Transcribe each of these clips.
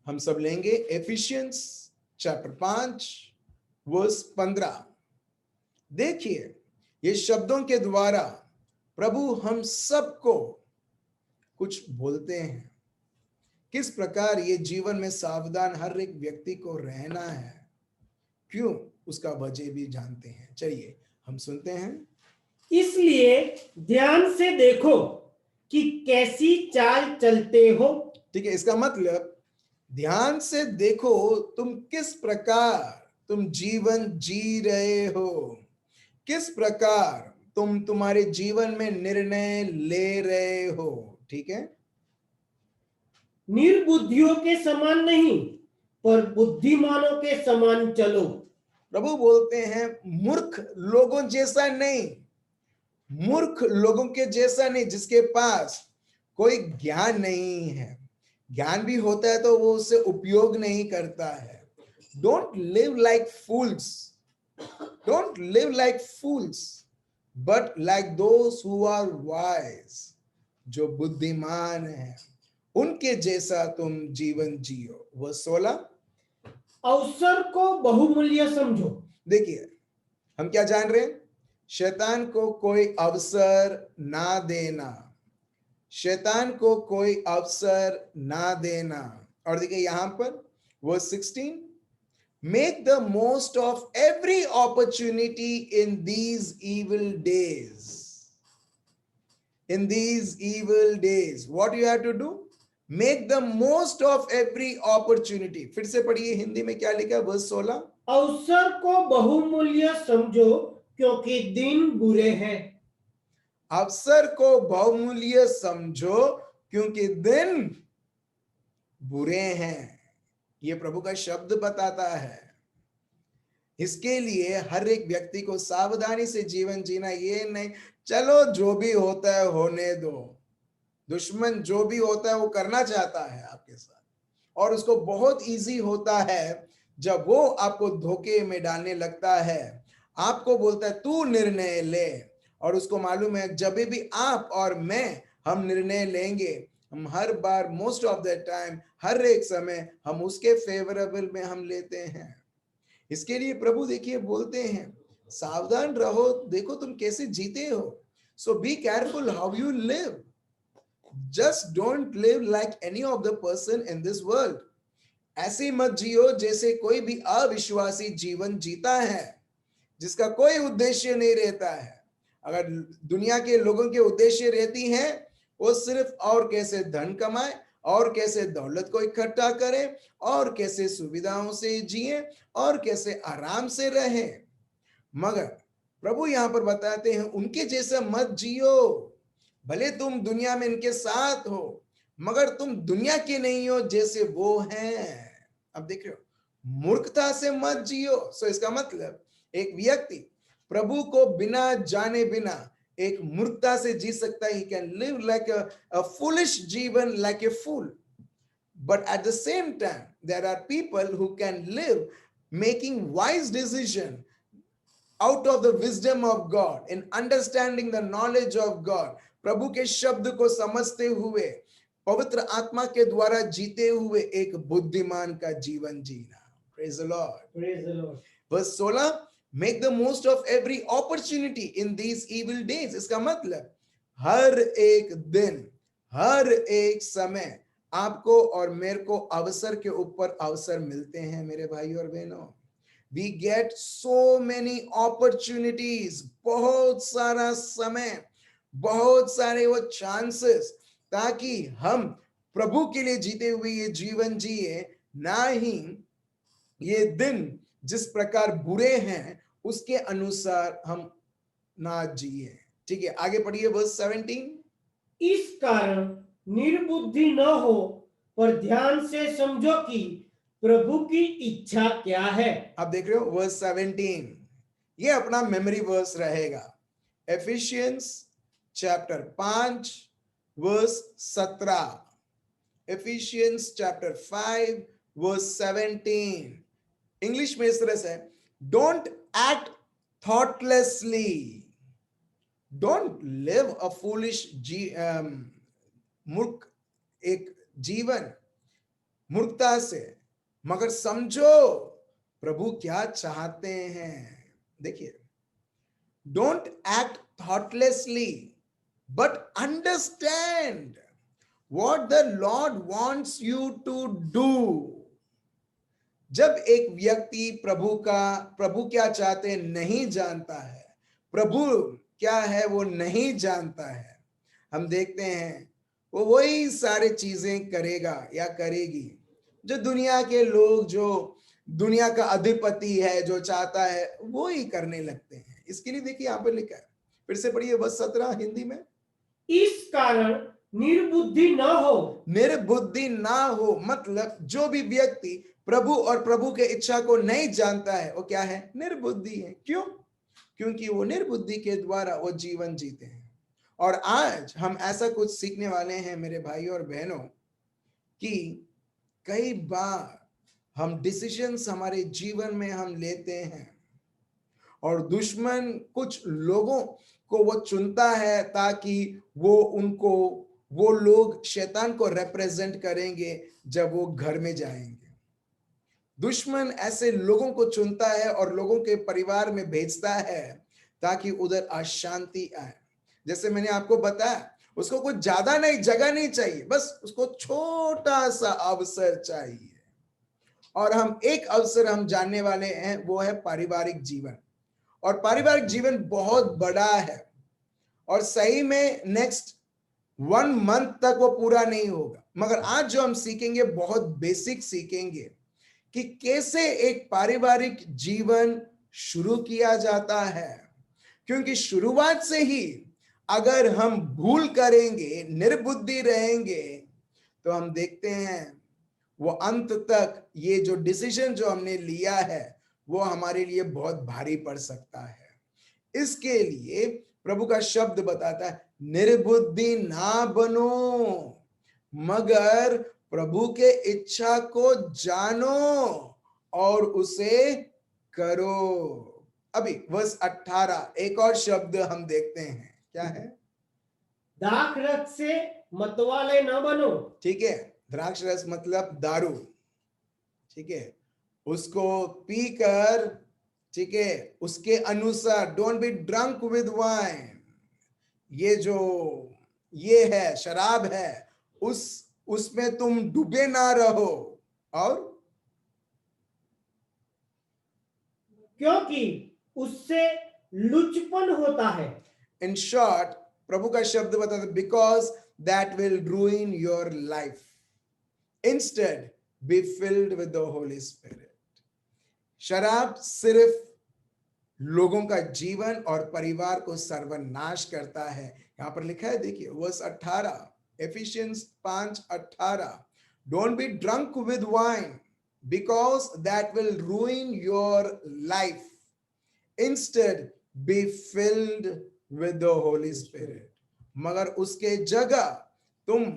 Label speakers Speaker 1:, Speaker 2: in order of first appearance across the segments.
Speaker 1: हम सब लेंगे एफिशियंस चैप्टर 5 वर्स 15। देखिए, ये शब्दों के द्वारा प्रभु हम सबको कुछ बोलते हैं, किस प्रकार ये जीवन में सावधान हर एक व्यक्ति को रहना है। क्यों, उसका वजह भी जानते हैं। चलिए हम सुनते हैं।
Speaker 2: इसलिए ध्यान से देखो कि कैसी चाल चलते हो।
Speaker 1: ठीक है, इसका मतलब ध्यान से देखो तुम किस प्रकार तुम जीवन जी रहे हो, किस प्रकार तुम तुम्हारे जीवन में निर्णय ले रहे हो। ठीक है,
Speaker 2: निर्बुद्धियों के समान नहीं, पर बुद्धिमानों के समान चलो।
Speaker 1: प्रभु बोलते हैं मूर्ख लोगों जैसा नहीं, मूर्ख लोगों के जैसा नहीं, जिसके पास कोई ज्ञान नहीं है। ज्ञान भी होता है तो वो उससे उपयोग नहीं करता है। Don't live like fools, don't live like fools but like those who are wise. जो बुद्धिमान है उनके जैसा तुम जीवन जियो। वो 16।
Speaker 2: अवसर को बहुमूल्य समझो।
Speaker 1: देखिए, हम क्या जान रहे हैं? शैतान को कोई अवसर ना देना, शैतान को कोई अवसर ना देना। और देखिए यहां पर verse 16, make the most of every opportunity in these evil days. In these evil days what you have to do? Make the most of every opportunity. फिर से पढ़िए, हिंदी में क्या लिखा है वर्स 16।
Speaker 2: अवसर को बहुमूल्य समझो, क्योंकि दिन बुरे हैं।
Speaker 1: अवसर को बहुमूल्य समझो, क्योंकि दिन बुरे हैं। ये प्रभु का शब्द बताता है। इसके लिए हर एक व्यक्ति को सावधानी से जीवन जीना, ये नहीं चलो जो भी होता है होने दो। दुश्मन जो भी होता है वो करना चाहता है आपके साथ, और उसको बहुत इजी होता है जब वो आपको धोखे में डालने लगता है। आपको बोलता है तू निर्णय ले, और उसको मालूम है जब भी आप और मैं हम निर्णय लेंगे, हम हर बार मोस्ट ऑफ द टाइम हर एक समय हम उसके फेवरेबल में हम लेते हैं। इसके लिए प्रभु देखिए बोलते हैं सावधान रहो, देखो तुम कैसे जीते हो। So be careful how you live. Just don't live like any of the person in this world. ऐसे मत जियो जैसे कोई भी अविश्वासी जीवन जीता है, जिसका कोई उद्देश्य नहीं रहता है। अगर दुनिया के लोगों के उद्देश्य रहती हैं, वो सिर्फ और कैसे धन कमाए, और कैसे दौलत को इकट्ठा करें, और कैसे सुविधाओं से जिए, और कैसे आराम से रहे। मगर प्रभु यहां पर बताते हैं उनके जैसा मत जियो। भले तुम दुनिया में इनके साथ हो, मगर तुम दुनिया के नहीं हो जैसे वो हैं। अब देख रहे हो, मूर्खता से मत जियो। सो इसका मतलब एक व्यक्ति प्रभु को बिना जाने बिना एक मूर्खता से जी सकता है। He can live like a foolish जीवन, like a fool. But at the same time, there are people who can live making wise decision out of the wisdom of God, in understanding the knowledge of God. प्रभु के शब्द को समझते हुए, पवित्र आत्मा के द्वारा जीते हुए एक बुद्धिमान का जीवन जीना। Praise the Lord.
Speaker 2: Praise the Lord.
Speaker 1: Verse 16, make the most of every opportunity in these evil days. इसका मतलब हर एक दिन, हर एक समय आपको और मेरे को अवसर के ऊपर अवसर मिलते हैं मेरे भाई और बहनों। We get so many opportunities, बहुत सारा समय, बहुत सारे वो चांसेस, ताकि हम प्रभु के लिए जीते हुए ये जीवन जिए, ना ही ये दिन जिस प्रकार बुरे हैं उसके अनुसार हम ना जिए। ठीक है, आगे पढ़िए वर्स 17।
Speaker 2: इस कारण निर्बुद्धि न हो, पर ध्यान से समझो कि प्रभु की इच्छा क्या है।
Speaker 1: आप देख रहे हो वर्स 17, ये अपना मेमोरी वर्स रहेगा। Ephesians chapter 5 verse 17, Ephesians chapter 5 verse 17। English में इस तरह से, don't act thoughtlessly, don't live a foolish मूर्ख एक जीवन। मूर्खता से, मगर समझो प्रभु क्या चाहते हैं। देखिए, don't act thoughtlessly but understand what the Lord wants you to do. जब एक व्यक्ति प्रभु क्या चाहते हैं नहीं जानता है, प्रभु क्या है वो नहीं जानता है, हम देखते हैं वो वही सारे चीजें करेगा या करेगी जो दुनिया के लोग, जो दुनिया का अधिपति है, जो चाहता है वो ही करने लगते हैं। इसके लिए देखिए यहां पर लिखा है, फिर से पढ़िए वर्ष 17 हिंदी में।
Speaker 2: इस कारण निर्बुद्धि न हो।
Speaker 1: निर्बुद्धि ना हो मतलब जो भी व्यक्ति प्रभु और प्रभु के इच्छा को नहीं जानता है वो क्या है? निर्बुद्धि है। क्यों? क्योंकि वो निर्बुद्धि के द्वारा वो जीवन जीते हैं। और आज हम ऐसा कुछ सीखने वाले हैं मेरे भाइयों और बहनों कि कई बार हम डिसीजंस हमारे जीवन में हम लेते हैं और दुश्मन कुछ लोगों को वो चुनता है ताकि वो लोग शैतान को रिप्रेजेंट करेंगे जब वो घर में जाएंगे। दुश्मन ऐसे लोगों को चुनता है और लोगों के परिवार में भेजता है ताकि उधर अशांति आए। जैसे मैंने आपको बताया, उसको कुछ ज्यादा नहीं, जगह नहीं चाहिए, बस उसको छोटा सा अवसर चाहिए। और हम एक अवसर हम जानने वाले हैं, वो है पारिवारिक जीवन। और पारिवारिक जीवन बहुत बड़ा है और सही में नेक्स्ट 1 मंथ तक वो पूरा नहीं होगा, मगर आज जो हम सीखेंगे बहुत बेसिक सीखेंगे कि कैसे एक पारिवारिक जीवन शुरू किया जाता है। क्योंकि शुरुआत से ही अगर हम भूल करेंगे, निर्बुद्धि रहेंगे, तो हम देखते हैं वो अंत तक ये जो डिसीजन जो हमने लिया है वो हमारे लिए बहुत भारी पड़ सकता है। इसके लिए प्रभु का शब्द बताता है, निर्बुद्धि ना बनो मगर प्रभु के इच्छा को जानो और उसे करो। अभी वर्ष 18 एक और शब्द हम देखते हैं, क्या है?
Speaker 2: दाख रस से मतवाले न बनो।
Speaker 1: ठीक है, द्राक्ष रस मतलब दारू, ठीक है, उसको पीकर, ठीक है, उसके अनुसार don't be drunk with wine, ये है शराब है, उसमें तुम डूबे ना रहो। और
Speaker 2: क्योंकि उससे लुचपन होता है।
Speaker 1: इन शॉर्ट प्रभु का शब्द बताता है, because that will रूइन your life. Instead be filled with the Holi spirit. शराब सिर्फ लोगों का जीवन और परिवार को सर्वनाश करता है। यहां पर लिखा है, देखिए वर्ष 18, efficiency 5:18, don't be drunk with wine because that will रूइन your life, instead be filled with the Holi spirit. मगर उसके जगह तुम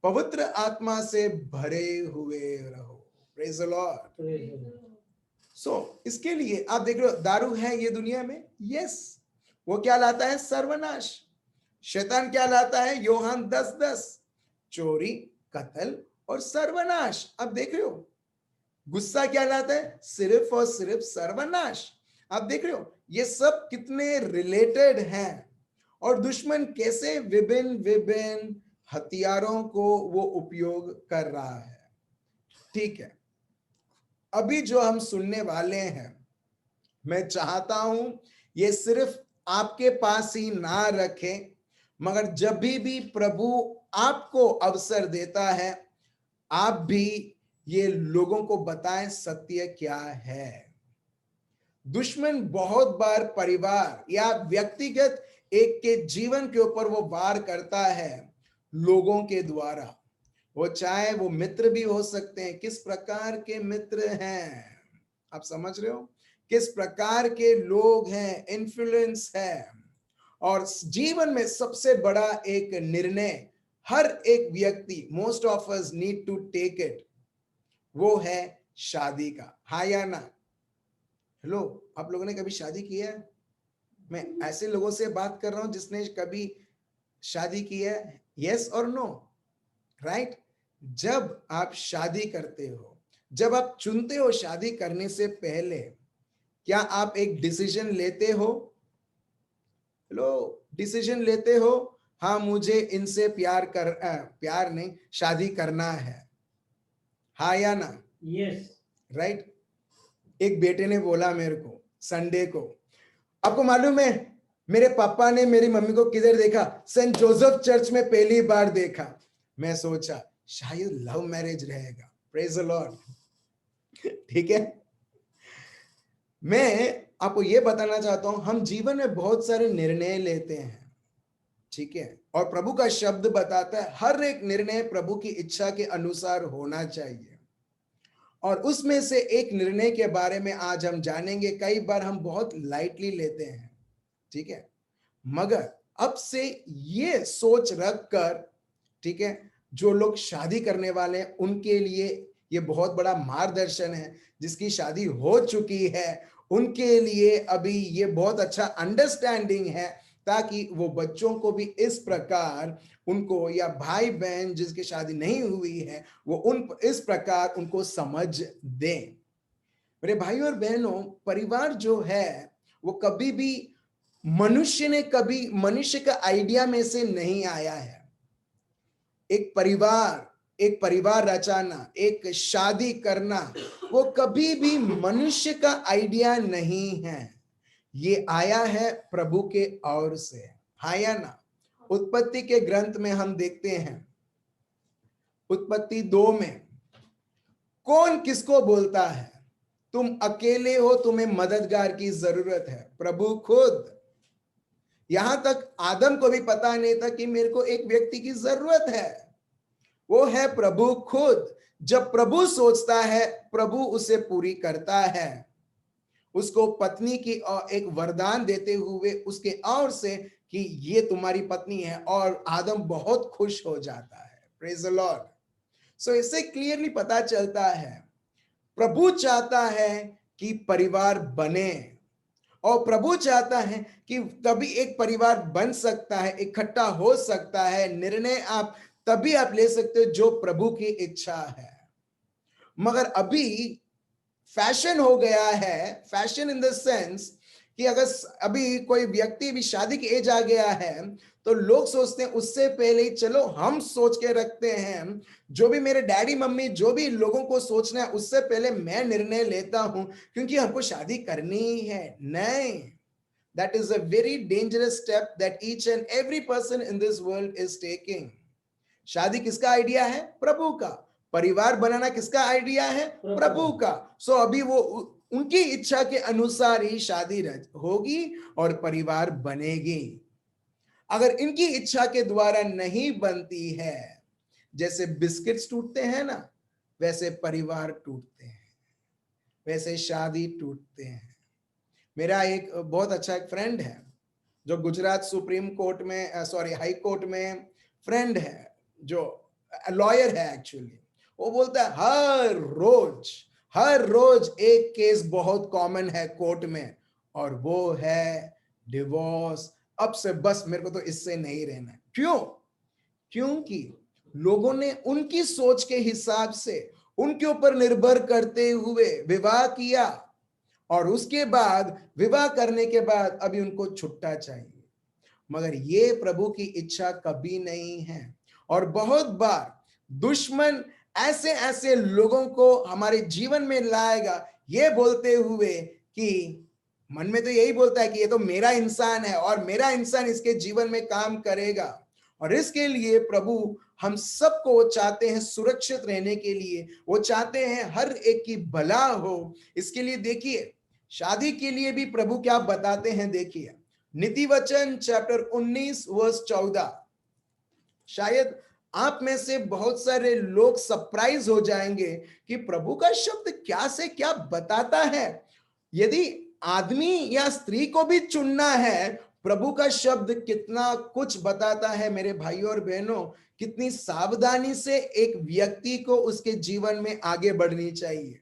Speaker 1: पवित्र आत्मा से भरे हुए रहो। Praise the Lord. इसके लिए आप देख रहे हो, दारू है ये दुनिया में, यस, वो क्या लाता है? सर्वनाश। शैतान क्या लाता है? यूहन्ना 10:10, चोरी, कत्ल और सर्वनाश। आप देख रहे हो, गुस्सा क्या लाता है? सिर्फ और सिर्फ सर्वनाश। आप देख रहे हो ये सब कितने रिलेटेड हैं और दुश्मन कैसे विभिन्न विभिन्न हथियारों को वो उपयोग कर रहा है। ठीक है, अभी जो हम सुनने वाले हैं, मैं चाहता हूं ये सिर्फ आपके पास ही ना रखें, मगर जब भी प्रभु आपको अवसर देता है, आप भी ये लोगों को बताएं सत्य क्या है। दुश्मन बहुत बार परिवार या व्यक्तिगत एक के जीवन के ऊपर वो वार करता है लोगों के द्वारा। वो चाहे वो मित्र भी हो सकते हैं। किस प्रकार के मित्र हैं, आप समझ रहे हो? किस प्रकार के लोग हैं, इन्फ्लुएंस है। और जीवन में सबसे बड़ा एक निर्णय हर एक व्यक्ति, most of us need to take it, वो है शादी का। हाँ या ना? हेलो, आप लोगों ने कभी शादी की है? मैं ऐसे लोगों से बात कर रहा हूं जिसने कभी शादी की है, यस और नो, राइट? जब आप शादी करते हो, जब आप चुनते हो शादी करने से पहले, क्या आप एक डिसीजन लेते हो? लो, डिसीजन लेते हो, हाँ मुझे इनसे प्यार नहीं, शादी करना है, हाँ या ना?
Speaker 2: यस।
Speaker 1: राइट? एक बेटे ने बोला मेरे को संडे को, आपको मालूम है मेरे पापा ने मेरी मम्मी को किधर देखा? सेंट जोसेफ चर्च में पहली बार देखा। मैं सोचा शायद लव मैरिज रहेगा। Praise the Lord. ठीक है, मैं आपको यह बताना चाहता हूं, हम जीवन में बहुत सारे निर्णय लेते हैं, ठीक है, और प्रभु का शब्द बताता है हर एक निर्णय प्रभु की इच्छा के अनुसार होना चाहिए। और उसमें से एक निर्णय के बारे में आज हम जानेंगे। कई बार हम बहुत लाइटली लेते हैं, ठीक है, मगर अब से ये सोच रख कर, ठीक है, जो लोग शादी करने वाले हैं उनके लिए ये बहुत बड़ा मार्गदर्शन है। जिसकी शादी हो चुकी है उनके लिए अभी ये बहुत अच्छा अंडरस्टैंडिंग है, ताकि वो बच्चों को भी इस प्रकार उनको, या भाई बहन जिसकी शादी नहीं हुई है वो इस प्रकार उनको समझ दें। मेरे भाई और बहनों, परिवार जो है वो कभी भी मनुष्य का आइडिया में से नहीं आया है। एक परिवार रचाना, एक शादी करना, वो कभी भी मनुष्य का आइडिया नहीं है, ये आया है प्रभु के ओर से, हाँ या ना? उत्पत्ति के ग्रंथ में हम देखते हैं, उत्पत्ति 2 में कौन किसको बोलता है, तुम अकेले हो, तुम्हें मददगार की जरूरत है? प्रभु खुद। यहां तक आदम को भी पता नहीं था कि मेरे को एक व्यक्ति की जरूरत है, वो है प्रभु खुद। जब प्रभु सोचता है प्रभु उसे पूरी करता है। उसको पत्नी की एक वरदान देते हुए उसके ओर से कि ये तुम्हारी पत्नी है, और आदम बहुत खुश हो जाता है। Praise the Lord. सो इससे क्लियरली पता चलता है प्रभु चाहता है कि परिवार बने, और प्रभु चाहता है कि तभी एक परिवार बन सकता है, इकट्ठा हो सकता है। निर्णय आप तभी आप ले सकते हो जो प्रभु की इच्छा है। मगर अभी फैशन हो गया है, फैशन इन द सेंस कि अगर अभी कोई व्यक्ति भी शादी की एज आ गया है तो लोग सोचते हैं उससे पहले ही चलो हम सोच के रखते हैं, जो भी मेरे डैडी मम्मी जो भी लोगों को सोचना है उससे पहले मैं निर्णय लेता हूं, क्योंकि हमको शादी करनी ही है। नहीं, that is a very dangerous step that each and every person in this world is taking. शादी किसका आइडिया है? प्रभु का। परिवार बनाना किसका आइडिया है? प्रभु का। सो अभी वो उनकी इच्छा के अनुसार ही शादी होगी और परिवार बनेगी। अगर इनकी इच्छा के द्वारा नहीं बनती है, जैसे बिस्किट्स टूटते हैं ना, वैसे परिवार टूटते हैं, वैसे शादी टूटते हैं। मेरा एक बहुत अच्छा एक फ्रेंड है जो गुजरात सुप्रीम कोर्ट में, सॉरी हाई कोर्ट में फ्रेंड है, जो लॉयर है एक्चुअली। वो बोलता है हर रोज एक केस बहुत कॉमन है कोर्ट में, और वो है डिवोर्स। अब से बस मेरे को तो इससे नहीं रहना है। क्यों? क्योंकि लोगों ने उनकी सोच के हिसाब से, उनके ऊपर निर्भर करते हुए विवाह किया, और उसके बाद विवाह करने के बाद अभी उनको छुट्टा चाहिए। मगर ये प्रभु की इच्छा कभी नहीं है। और बहुत बार दुश्मन ऐसे ऐसे लोगों को हमारे जीवन में लाएगा, ये बोलते हुए कि मन में तो यही बोलता है कि ये तो मेरा इंसान है और मेरा इंसान इसके जीवन में काम करेगा। और इसके लिए प्रभु हम सबको वो चाहते हैं सुरक्षित रहने के लिए, वो चाहते हैं हर एक की भला हो। इसके लिए देखिए, शादी के लिए भी प्रभु क्या बताते हैं, देखिए नीति वचन चैप्टर 19 वर्स 14। शायद आप में से बहुत सारे लोग सरप्राइज हो जाएंगे कि प्रभु का शब्द क्या से क्या बताता है। यदि आदमी या स्त्री को भी चुनना है, प्रभु का शब्द कितना कुछ बताता है मेरे भाइयों और बहनों। कितनी सावधानी से एक व्यक्ति को उसके जीवन में आगे बढ़नी चाहिए,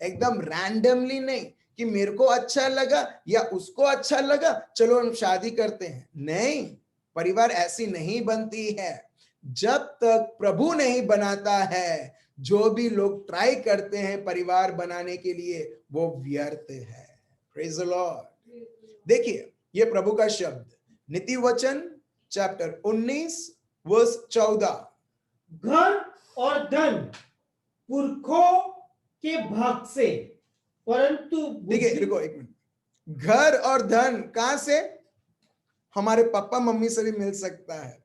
Speaker 1: एकदम रैंडमली नहीं कि मेरे को अच्छा लगा या उसको अच्छा लगा चलो हम शादी करते हैं। नहीं, परिवार ऐसी नहीं बनती है। जब तक प्रभु नहीं बनाता है, जो भी लोग ट्राई करते हैं परिवार बनाने के लिए, वो व्यर्थ है। Praise the Lord. देखिए, ये प्रभु का शब्द, नीति वचन चैप्टर 19 वर्स 14।
Speaker 2: घर और धन पुरखों के भाग से, परंतु
Speaker 1: ठीक है,
Speaker 2: बुद्धि
Speaker 1: रुको एक मिनट। घर और धन कहां से? हमारे पापा मम्मी से भी मिल सकता है।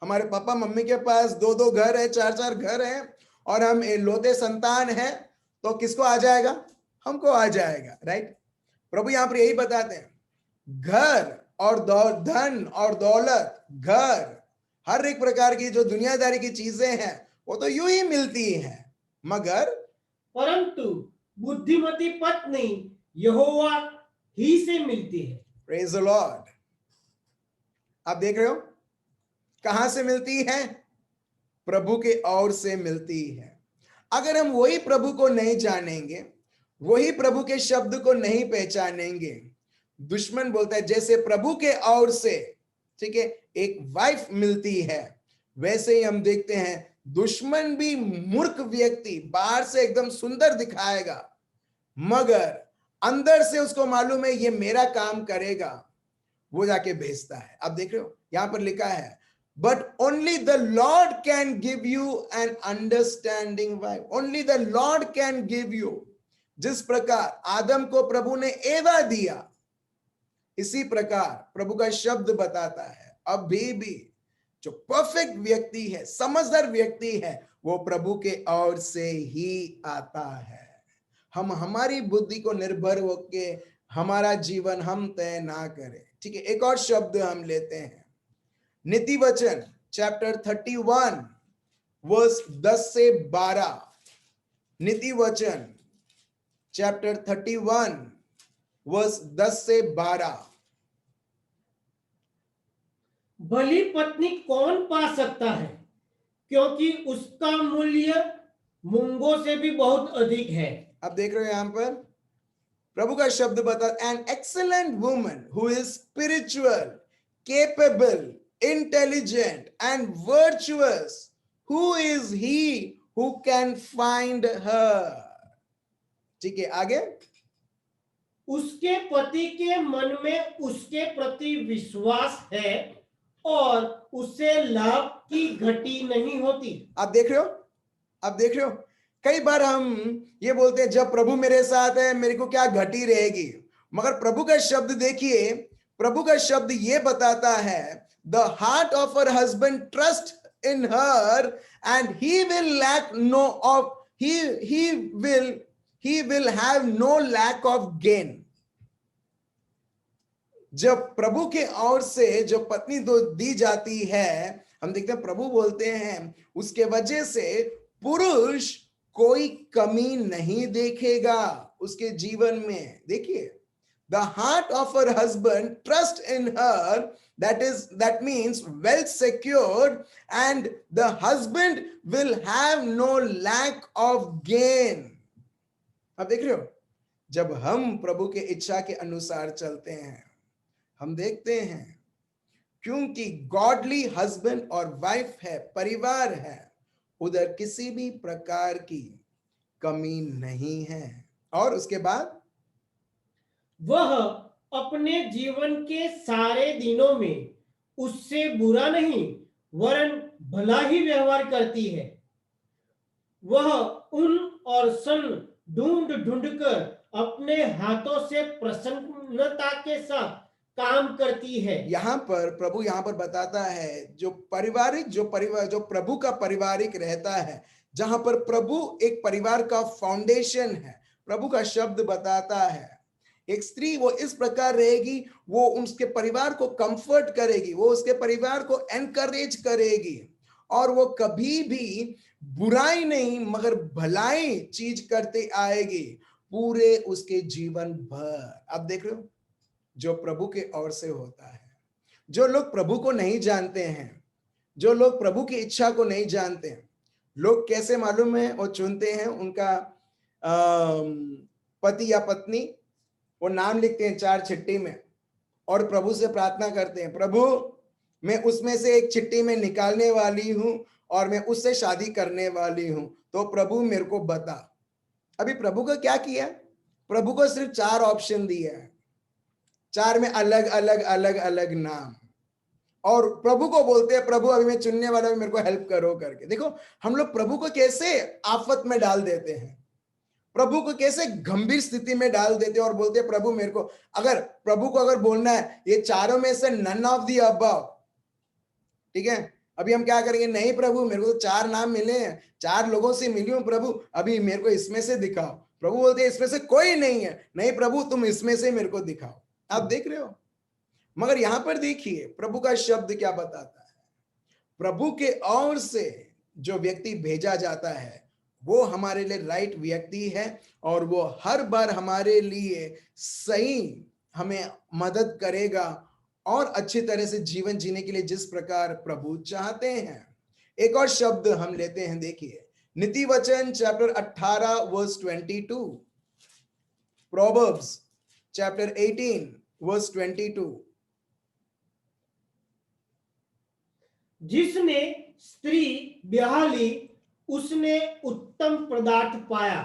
Speaker 1: हमारे पापा मम्मी के पास 2-2 घर है, 4-4 घर है, और हम इकलौते संतान हैं, तो किसको आ जाएगा? हमको आ जाएगा, राइट? प्रभु यहां पर यही बताते हैं, घर और धन और दौलत, घर, हर एक प्रकार की जो दुनियादारी की चीजें हैं, वो तो यूं ही मिलती हैं, मगर
Speaker 2: परंतु बुद्धिमती पत्नी यहोवा ही से मिलती है।
Speaker 1: Praise the Lord. आप देख रहे हो कहां से मिलती है? प्रभु के ओर से मिलती है। अगर हम वही प्रभु को नहीं जानेंगे, वही प्रभु के शब्द को नहीं पहचानेंगे, दुश्मन बोलता है जैसे प्रभु के ओर से, ठीक है, एक वाइफ मिलती है, वैसे ही हम देखते हैं दुश्मन भी मूर्ख व्यक्ति बाहर से एकदम सुंदर दिखाएगा, मगर अंदर से उसको मालूम है ये मेरा काम करेगा, वो जाके भेजता है। आप देख रहे हो यहां पर लिखा है, but only the Lord can give you an understanding wife. Only the Lord can give you. जिस प्रकार आदम को प्रभु ने एवा दिया, इसी प्रकार प्रभु का शब्द बताता है अभी भी जो परफेक्ट व्यक्ति है, समझदार व्यक्ति है, वो प्रभु के ओर से ही आता है। हम हमारी बुद्धि को निर्भर होके हमारा जीवन हम तय ना करें। ठीक है, एक और शब्द हम लेते हैं, नीति वचन चैप्टर 31 वर्स 10 से 12। नीति वचन चैप्टर 31 वर्स 10 से 12।
Speaker 2: भली पत्नी कौन पा सकता है, क्योंकि उसका मूल्य मूंगों से भी बहुत अधिक है।
Speaker 1: आप देख रहे हो यहां पर प्रभु का शब्द बता, an excellent woman who is spiritual, capable, intelligent and virtuous, who is he who can find her. ठीक है, आगे,
Speaker 2: उसके पति के मन में उसके प्रति विश्वास है और उसे लाभ की घटी नहीं होती।
Speaker 1: आप देख रहे हो, आप देख रहे हो, कई बार हम ये बोलते हैं जब प्रभु मेरे साथ है मेरे को क्या घटी रहेगी, मगर प्रभु का शब्द देखिए, प्रभु का शब्द ये बताता है, the heart of her husband trust in her and he will lack no of, he will have no lack of gain। जब प्रभु के ओर से जो पत्नी दो दी जाती है, हम देखते हैं प्रभु बोलते हैं उसके वजह से पुरुष कोई कमी नहीं देखेगा उसके जीवन में। देखिए, the heart of her husband trust in her, that means well secured, and the husband will have no lack of gain। आप देख रहे हो, जब हम प्रभु के इच्छा के अनुसार चलते हैं, हम देखते हैं क्योंकि गॉडली हस्बैंड और वाइफ है, परिवार है, उधर किसी भी प्रकार की कमी नहीं है। और उसके बाद
Speaker 2: वह अपने जीवन के सारे दिनों में उससे बुरा नहीं वरन भला ही व्यवहार करती है। वह ऊन और सन ढूंढ ढूंढ कर अपने हाथों से प्रसन्नता के साथ काम करती है।
Speaker 1: यहां पर प्रभु यहां पर बताता है जो प्रभु का पारिवारिक रहता है, जहां पर प्रभु एक परिवार का फाउंडेशन है, प्रभु का शब्द बताता है एक स्त्री वो इस प्रकार रहेगी, वो उसके परिवार को कंफर्ट करेगी, वो उसके परिवार को एनकरेज करेगी, और वो कभी भी बुराई नहीं मगर भलाई चीज करते आएगी पूरे उसके जीवन भर। आप देख रहे हो, जो प्रभु के ओर से होता है। जो लोग प्रभु को नहीं जानते हैं, जो लोग प्रभु की इच्छा को नहीं जानते हैं, लोग कैसे मालूम है वो चुनते हैं उनका पति या पत्नी, वो नाम लिखते हैं 4 चिट्ठी में और प्रभु से प्रार्थना करते हैं, प्रभु मैं उसमें से एक चिट्ठी में निकालने वाली हूं और मैं उससे शादी करने वाली हूं, तो प्रभु मेरे को बता। अभी प्रभु को क्या किया? प्रभु को सिर्फ 4 ऑप्शन दिया है, 4 में अलग अलग अलग अलग नाम, और प्रभु को बोलते हैं प्रभु अभी मैं चुनने वाला हूं, मेरे को हेल्प करो करके। देखो हम लोग प्रभु को कैसे आफत में डाल देते हैं, प्रभु को कैसे गंभीर स्थिति में डाल देते हैं और बोलते हैं प्रभु मेरे को, अगर प्रभु को अगर बोलना है ये चारों में से नन ऑफ दी अबव, ठीक है, अभी हम क्या करेंगे, नहीं प्रभु मेरे को तो 4 नाम मिले हैं, 4 लोगों से मिली हूं प्रभु, अभी मेरे को इसमें से दिखाओ। प्रभु बोलते हैं इसमें से कोई नहीं है, नहीं प्रभु तुम इसमें से मेरे को दिखाओ। आप देख रहे हो, मगर यहां पर देखिए प्रभु का शब्द क्या बताता है, प्रभु के ओर से जो व्यक्ति भेजा जाता है वो हमारे लिए राइट व्यक्ति है, और वो हर बार हमारे लिए सही हमें मदद करेगा और अच्छी तरह से जीवन जीने के लिए जिस प्रकार प्रभु चाहते हैं। एक और शब्द हम लेते हैं, देखिए नीति वचन chapter 18 verse 22, Proverbs chapter 18 verse 22।
Speaker 2: जिसने स्त्री ब्याह ली उसने उत्तम पदार्थ पाया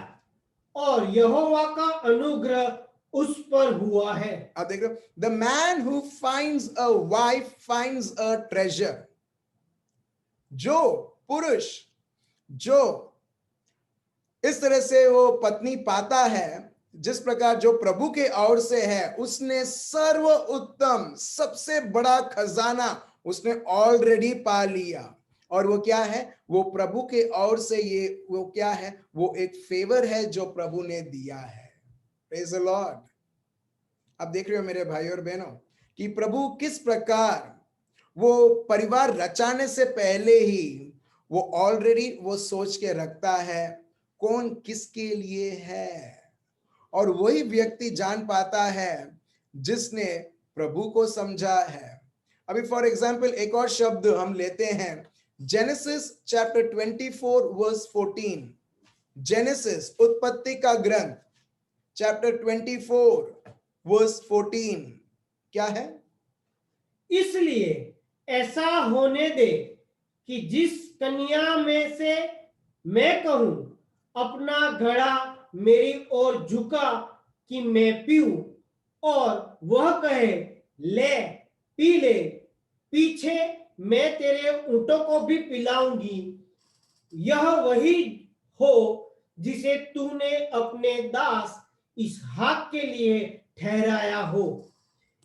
Speaker 2: और यहोवा का अनुग्रह उस पर हुआ है।
Speaker 1: आप देख रहे हो, the man who finds a wife finds a treasure. जो पुरुष जो इस तरह से वो पत्नी पाता है जिस प्रकार जो प्रभु के ओर से है, उसने सर्व उत्तम सबसे बड़ा खजाना उसने ऑलरेडी पा लिया। और वो क्या है, वो प्रभु के ओर से, ये वो क्या है, वो एक फेवर है जो प्रभु ने दिया है। Praise the Lord. आप देख रहे हो मेरे भाई और बहनों कि प्रभु किस प्रकार वो परिवार रचाने से पहले ही वो ऑलरेडी वो सोच के रखता है कौन किसके लिए है, और वही व्यक्ति जान पाता है जिसने प्रभु को समझा है। अभी फॉर एग्जांपल एक और शब्द हम लेते हैं, जेनेसिस चैप्टर 24 वर्स 14। जेनेसिस उत्पत्ति का ग्रंथ चैप्टर 24 वर्स 14 क्या है?
Speaker 2: इसलिए ऐसा होने दे कि जिस कन्या में से मैं कहूं अपना घड़ा मेरी ओर झुका कि मैं पीऊं, और वह कहे ले पी ले, पीछे मैं तेरे ऊंटों को भी पिलाऊंगी, यह वही हो जिसे तूने अपने दास इसहाक के लिए ठहराया हो।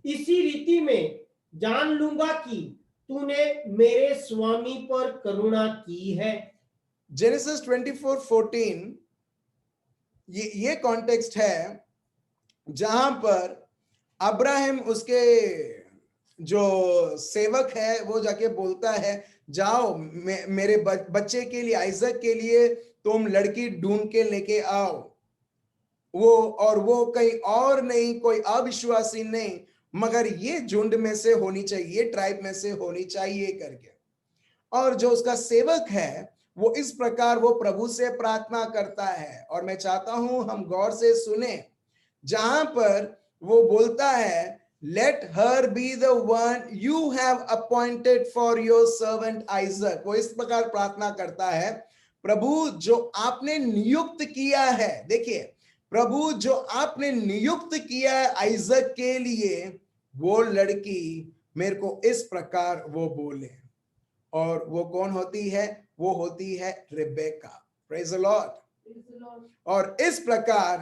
Speaker 2: इसी रीति में जान लूंगा कि तूने मेरे स्वामी पर करुणा की है।
Speaker 1: जेनेसिस 24:14 ये कॉन्टेक्स्ट है जहां पर अब्राहम उसके जो सेवक है वो जाके बोलता है जाओ मेरे बच्चे के लिए, आइजक के लिए तुम लड़की ढूंढ के लेके आओ। वो कहीं और नहीं, कोई अविश्वासी नहीं, मगर ये झुंड में से होनी चाहिए, ट्राइब में से होनी चाहिए करके। और जो उसका सेवक है वो इस प्रकार वो प्रभु से प्रार्थना करता है, और मैं चाहता हूं हम गौर से सुने जहां पर वो बोलता है let her be the one you have appointed for your servant Isaac. वो इस प्रकार प्रार्थना करता है, प्रभु जो आपने नियुक्त किया है, देखिए प्रभु जो आपने नियुक्त किया है आइजक के लिए, वो लड़की मेरे को इस प्रकार वो बोले। और वो कौन होती है? वो होती है रिबेका। Praise the Lord. और इस प्रकार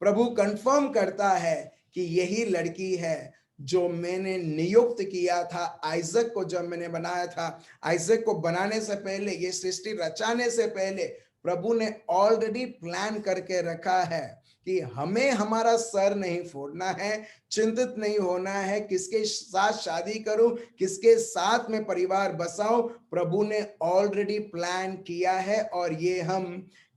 Speaker 1: प्रभु कंफर्म करता है कि यही लड़की है जो मैंने नियुक्त किया था। आइजक को जब मैंने बनाया था, आइजक को बनाने से पहले, ये सृष्टि रचाने से पहले प्रभु ने ऑलरेडी प्लान करके रखा है कि हमें हमारा सर नहीं फोड़ना है, चिंतित नहीं होना है किसके साथ शादी करूं, किसके साथ में परिवार बसाऊं। प्रभु ने ऑलरेडी प्लान किया है, और ये हम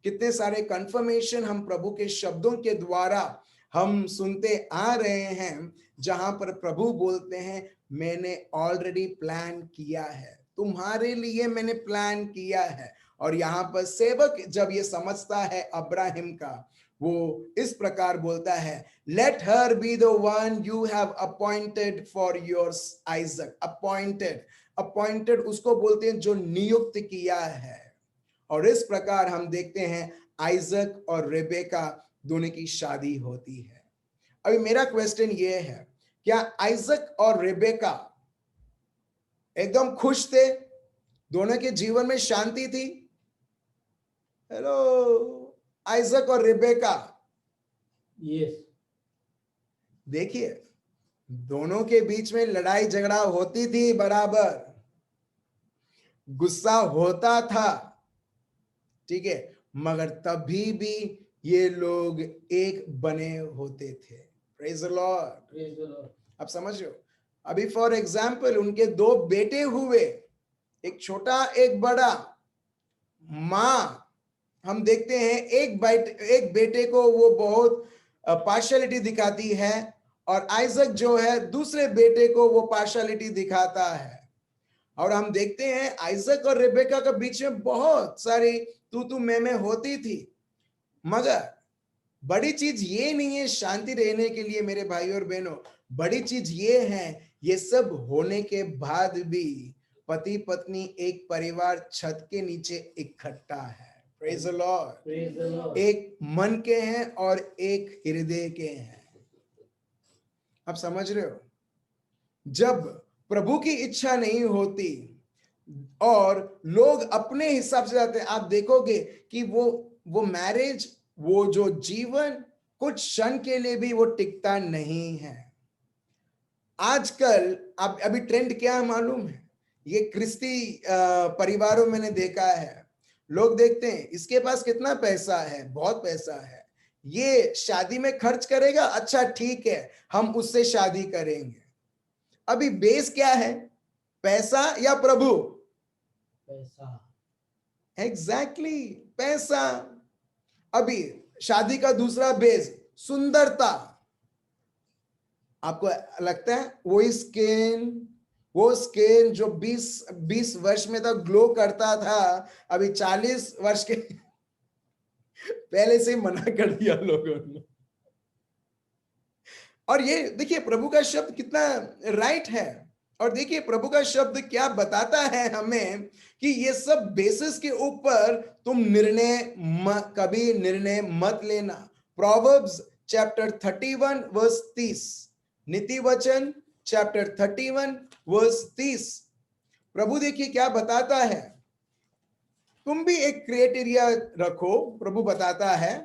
Speaker 1: कितने सारे कंफर्मेशन हम प्रभु के शब्दों के द्वारा हम सुनते आ रहे हैं, जहां पर प्रभु बोलते हैं मैंने ऑलरेडी प्लान किया है, तुम्हारे लिए मैंने प्लान किया है। और यहाँ पर सेवक जब ये समझता है अब्राहिम का, वो इस प्रकार बोलता है let her be the one you have appointed for your Isaac. Appointed, appointed उसको बोलते हैं जो नियुक्त किया है। और इस प्रकार हम देखते हैं आइजक और रेबेका दोनों की शादी होती है। अभी मेरा क्वेश्चन ये है, क्या आइजक और रेबेका एकदम खुश थे? दोनों के जीवन में शांति थी? हेलो, आइजक और रेबेका,
Speaker 2: यस,
Speaker 1: देखिए दोनों के बीच में लड़ाई झगड़ा होती थी, बराबर गुस्सा होता था, ठीक है, मगर तभी भी ये लोग एक बने होते थे। Praise the Lord.
Speaker 2: Praise the Lord.
Speaker 1: आप समझ रहे हो? अभी फॉर एग्जाम्पल उनके दो बेटे हुए, एक छोटा एक बड़ा। माँ हम देखते हैं एक बेटे को वो बहुत पार्शियलिटी दिखाती है, और आइजक जो है दूसरे बेटे को वो पार्शियलिटी दिखाता है। और हम देखते हैं आइजक और रेबेका के बीच में बहुत सारी तू मैं होती थी, मगर बड़ी चीज ये नहीं है शांति रहने के लिए मेरे भाई और बहनों, बड़ी चीज ये है, ये सब होने के बाद भी पति पत्नी एक परिवार छत के नीचे इकट्ठा है। Praise the Lord.
Speaker 2: Praise the Lord.
Speaker 1: एक मन के हैं और एक हृदय के हैं। आप समझ रहे हो? जब प्रभु की इच्छा नहीं होती और लोग अपने हिसाब से जाते हैं, आप देखोगे कि वो मैरिज, वो जो जीवन कुछ क्षण के लिए भी वो टिकता नहीं है। आजकल अब अभी ट्रेंड क्या है मालूम है? ये क्रिस्ती परिवारों में मैंने देखा है, लोग देखते हैं इसके पास कितना पैसा है, बहुत पैसा है, ये शादी में खर्च करेगा, अच्छा ठीक है हम उससे शादी करेंगे। अभी बेस क्या है, पैसा या प्रभु?
Speaker 2: पैसा।
Speaker 1: एग्जैक्टली पैसा। अभी शादी का दूसरा बेस सुंदरता। आपको लगता है वो स्किन जो 20 वर्ष में तक ग्लो करता था, अभी 40 वर्ष के पहले से मना कर दिया लोगों ने। और ये देखिए प्रभु का शब्द कितना राइट है, और देखिए प्रभु का शब्द क्या बताता है हमें कि ये सब बेसिस के ऊपर तुम कभी निर्णय मत लेना। प्रोवर्ब्स चैप्टर 31 वर्स 30, नीति वचन चैप्टर 31 वर्स 30, प्रभु देखिए क्या बताता है। तुम भी एक क्राइटेरिया रखो, प्रभु बताता है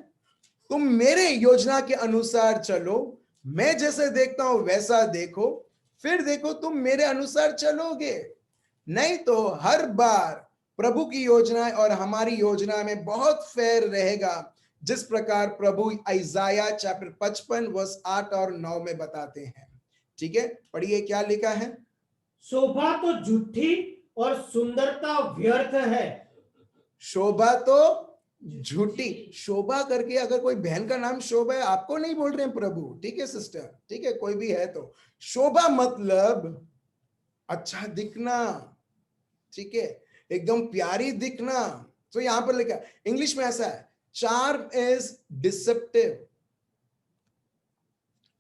Speaker 1: तुम मेरे योजना के अनुसार चलो, मैं जैसे देखता हूं वैसा देखो, फिर देखो तुम मेरे अनुसार चलोगे। नहीं तो हर बार प्रभु की योजना और हमारी योजना में बहुत फेर रहेगा, जिस प्रकार प्रभु इसाया चैप्टर 55 वर्स 8 और 9 में बताते हैं। ठीक है, पढ़िए क्या लिखा है।
Speaker 2: शोभा तो झूठी और सुंदरता व्यर्थ है।
Speaker 1: शोभा तो झूठी, शोभा करके अगर कोई बहन का नाम शोभा है, आपको नहीं बोल रहे हैं प्रभु, ठीक है सिस्टर, ठीक है, कोई भी है तो शोभा मतलब अच्छा दिखना, ठीक है, एकदम प्यारी दिखना। तो यहां पर लिखा इंग्लिश में ऐसा है, चार्म इज डिसेप्टिव।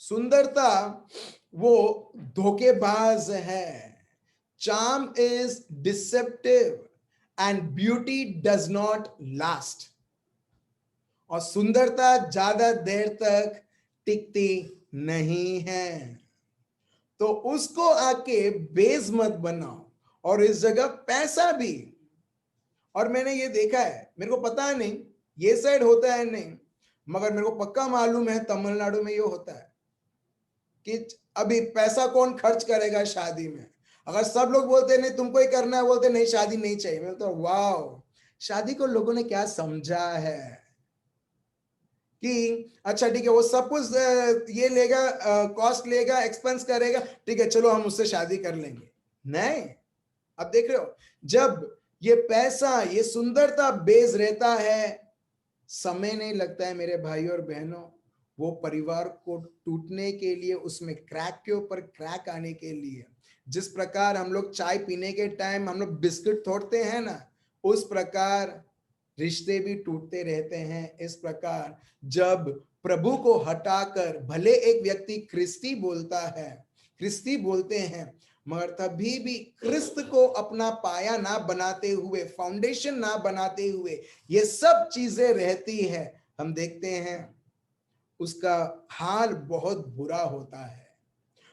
Speaker 1: सुंदरता वो धोखेबाज है। Charm is deceptive and beauty does not last. और सुंदरता ज्यादा देर तक टिकती नहीं है। तो उसको आके बेस मत बनाओ, और इस जगह पैसा भी। और मैंने ये देखा है, मेरे को पता है नहीं ये साइड होता है नहीं, मगर मेरे को पक्का मालूम है तमिलनाडु में ये होता है कि अभी पैसा कौन खर्च करेगा शादी में। अगर सब लोग बोलते नहीं तुमको ही करना है, बोलते नहीं शादी नहीं चाहिए, मैं तो वाह, शादी को लोगों ने क्या समझा है कि अच्छा ठीक है वो सब कुछ ये लेगा, कॉस्ट लेगा, एक्सपेंस करेगा, ठीक है चलो हम उससे शादी कर लेंगे। नहीं, अब देख रहे हो, जब ये पैसा ये सुंदरता बेस रहता है, समय नहीं लगता है मेरे भाई और बहनों, वो परिवार को टूटने के लिए, उसमें क्रैक के ऊपर क्रैक आने के लिए। जिस प्रकार हम लोग चाय पीने के टाइम हम लोग बिस्किट तोड़ते हैं ना, उस प्रकार रिश्ते भी टूटते रहते हैं। इस प्रकार जब प्रभु को हटाकर भले एक व्यक्ति क्रिस्ती बोलता है, क्रिस्ती बोलते हैं, मगर तभी भी क्रिस्त को अपना पाया ना बनाते हुए, फाउंडेशन ना बनाते हुए ये सब चीजें रहती है, हम देखते हैं उसका हाल बहुत बुरा होता है।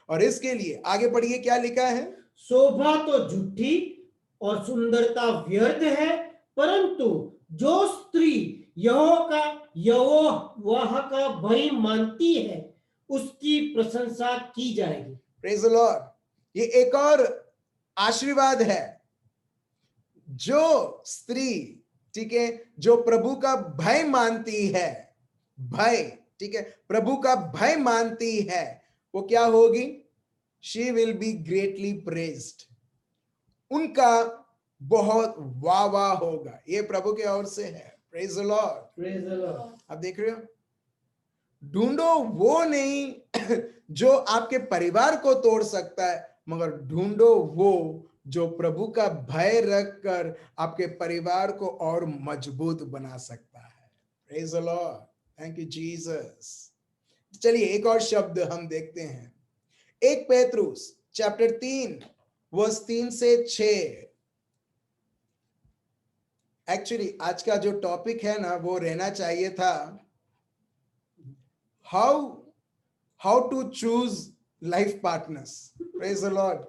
Speaker 1: और इसके लिए आगे पढ़िए क्या लिखा है।
Speaker 2: शोभा तो झूठी और सुंदरता व्यर्थ है, परंतु जो स्त्री यहोवा का भय मानती है उसकी प्रशंसा की जाएगी।
Speaker 1: Praise the Lord. ये एक और आशीर्वाद है। जो स्त्री, ठीक है, जो प्रभु का भय मानती है, भय, ठीक है, प्रभु का भय मानती है, वो क्या होगी? She will be greatly praised. उनका बहुत वाह वाह होगा। ये प्रभु के ओर से है। Praise the Lord.
Speaker 2: Praise the Lord.
Speaker 1: आप देख रहे हो, ढूंढो वो नहीं जो आपके परिवार को तोड़ सकता है, मगर ढूंढो वो जो प्रभु का भय रखकर आपके परिवार को और मजबूत बना सकता है। Praise the Lord. Thank you Jesus. चलिए एक और शब्द हम देखते हैं। 1 पेतरुस चैप्टर 3 वर्स 3 से 6। एक्चुअली आज का जो टॉपिक है ना, वो रहना चाहिए था how to choose life partners. Praise the Lord.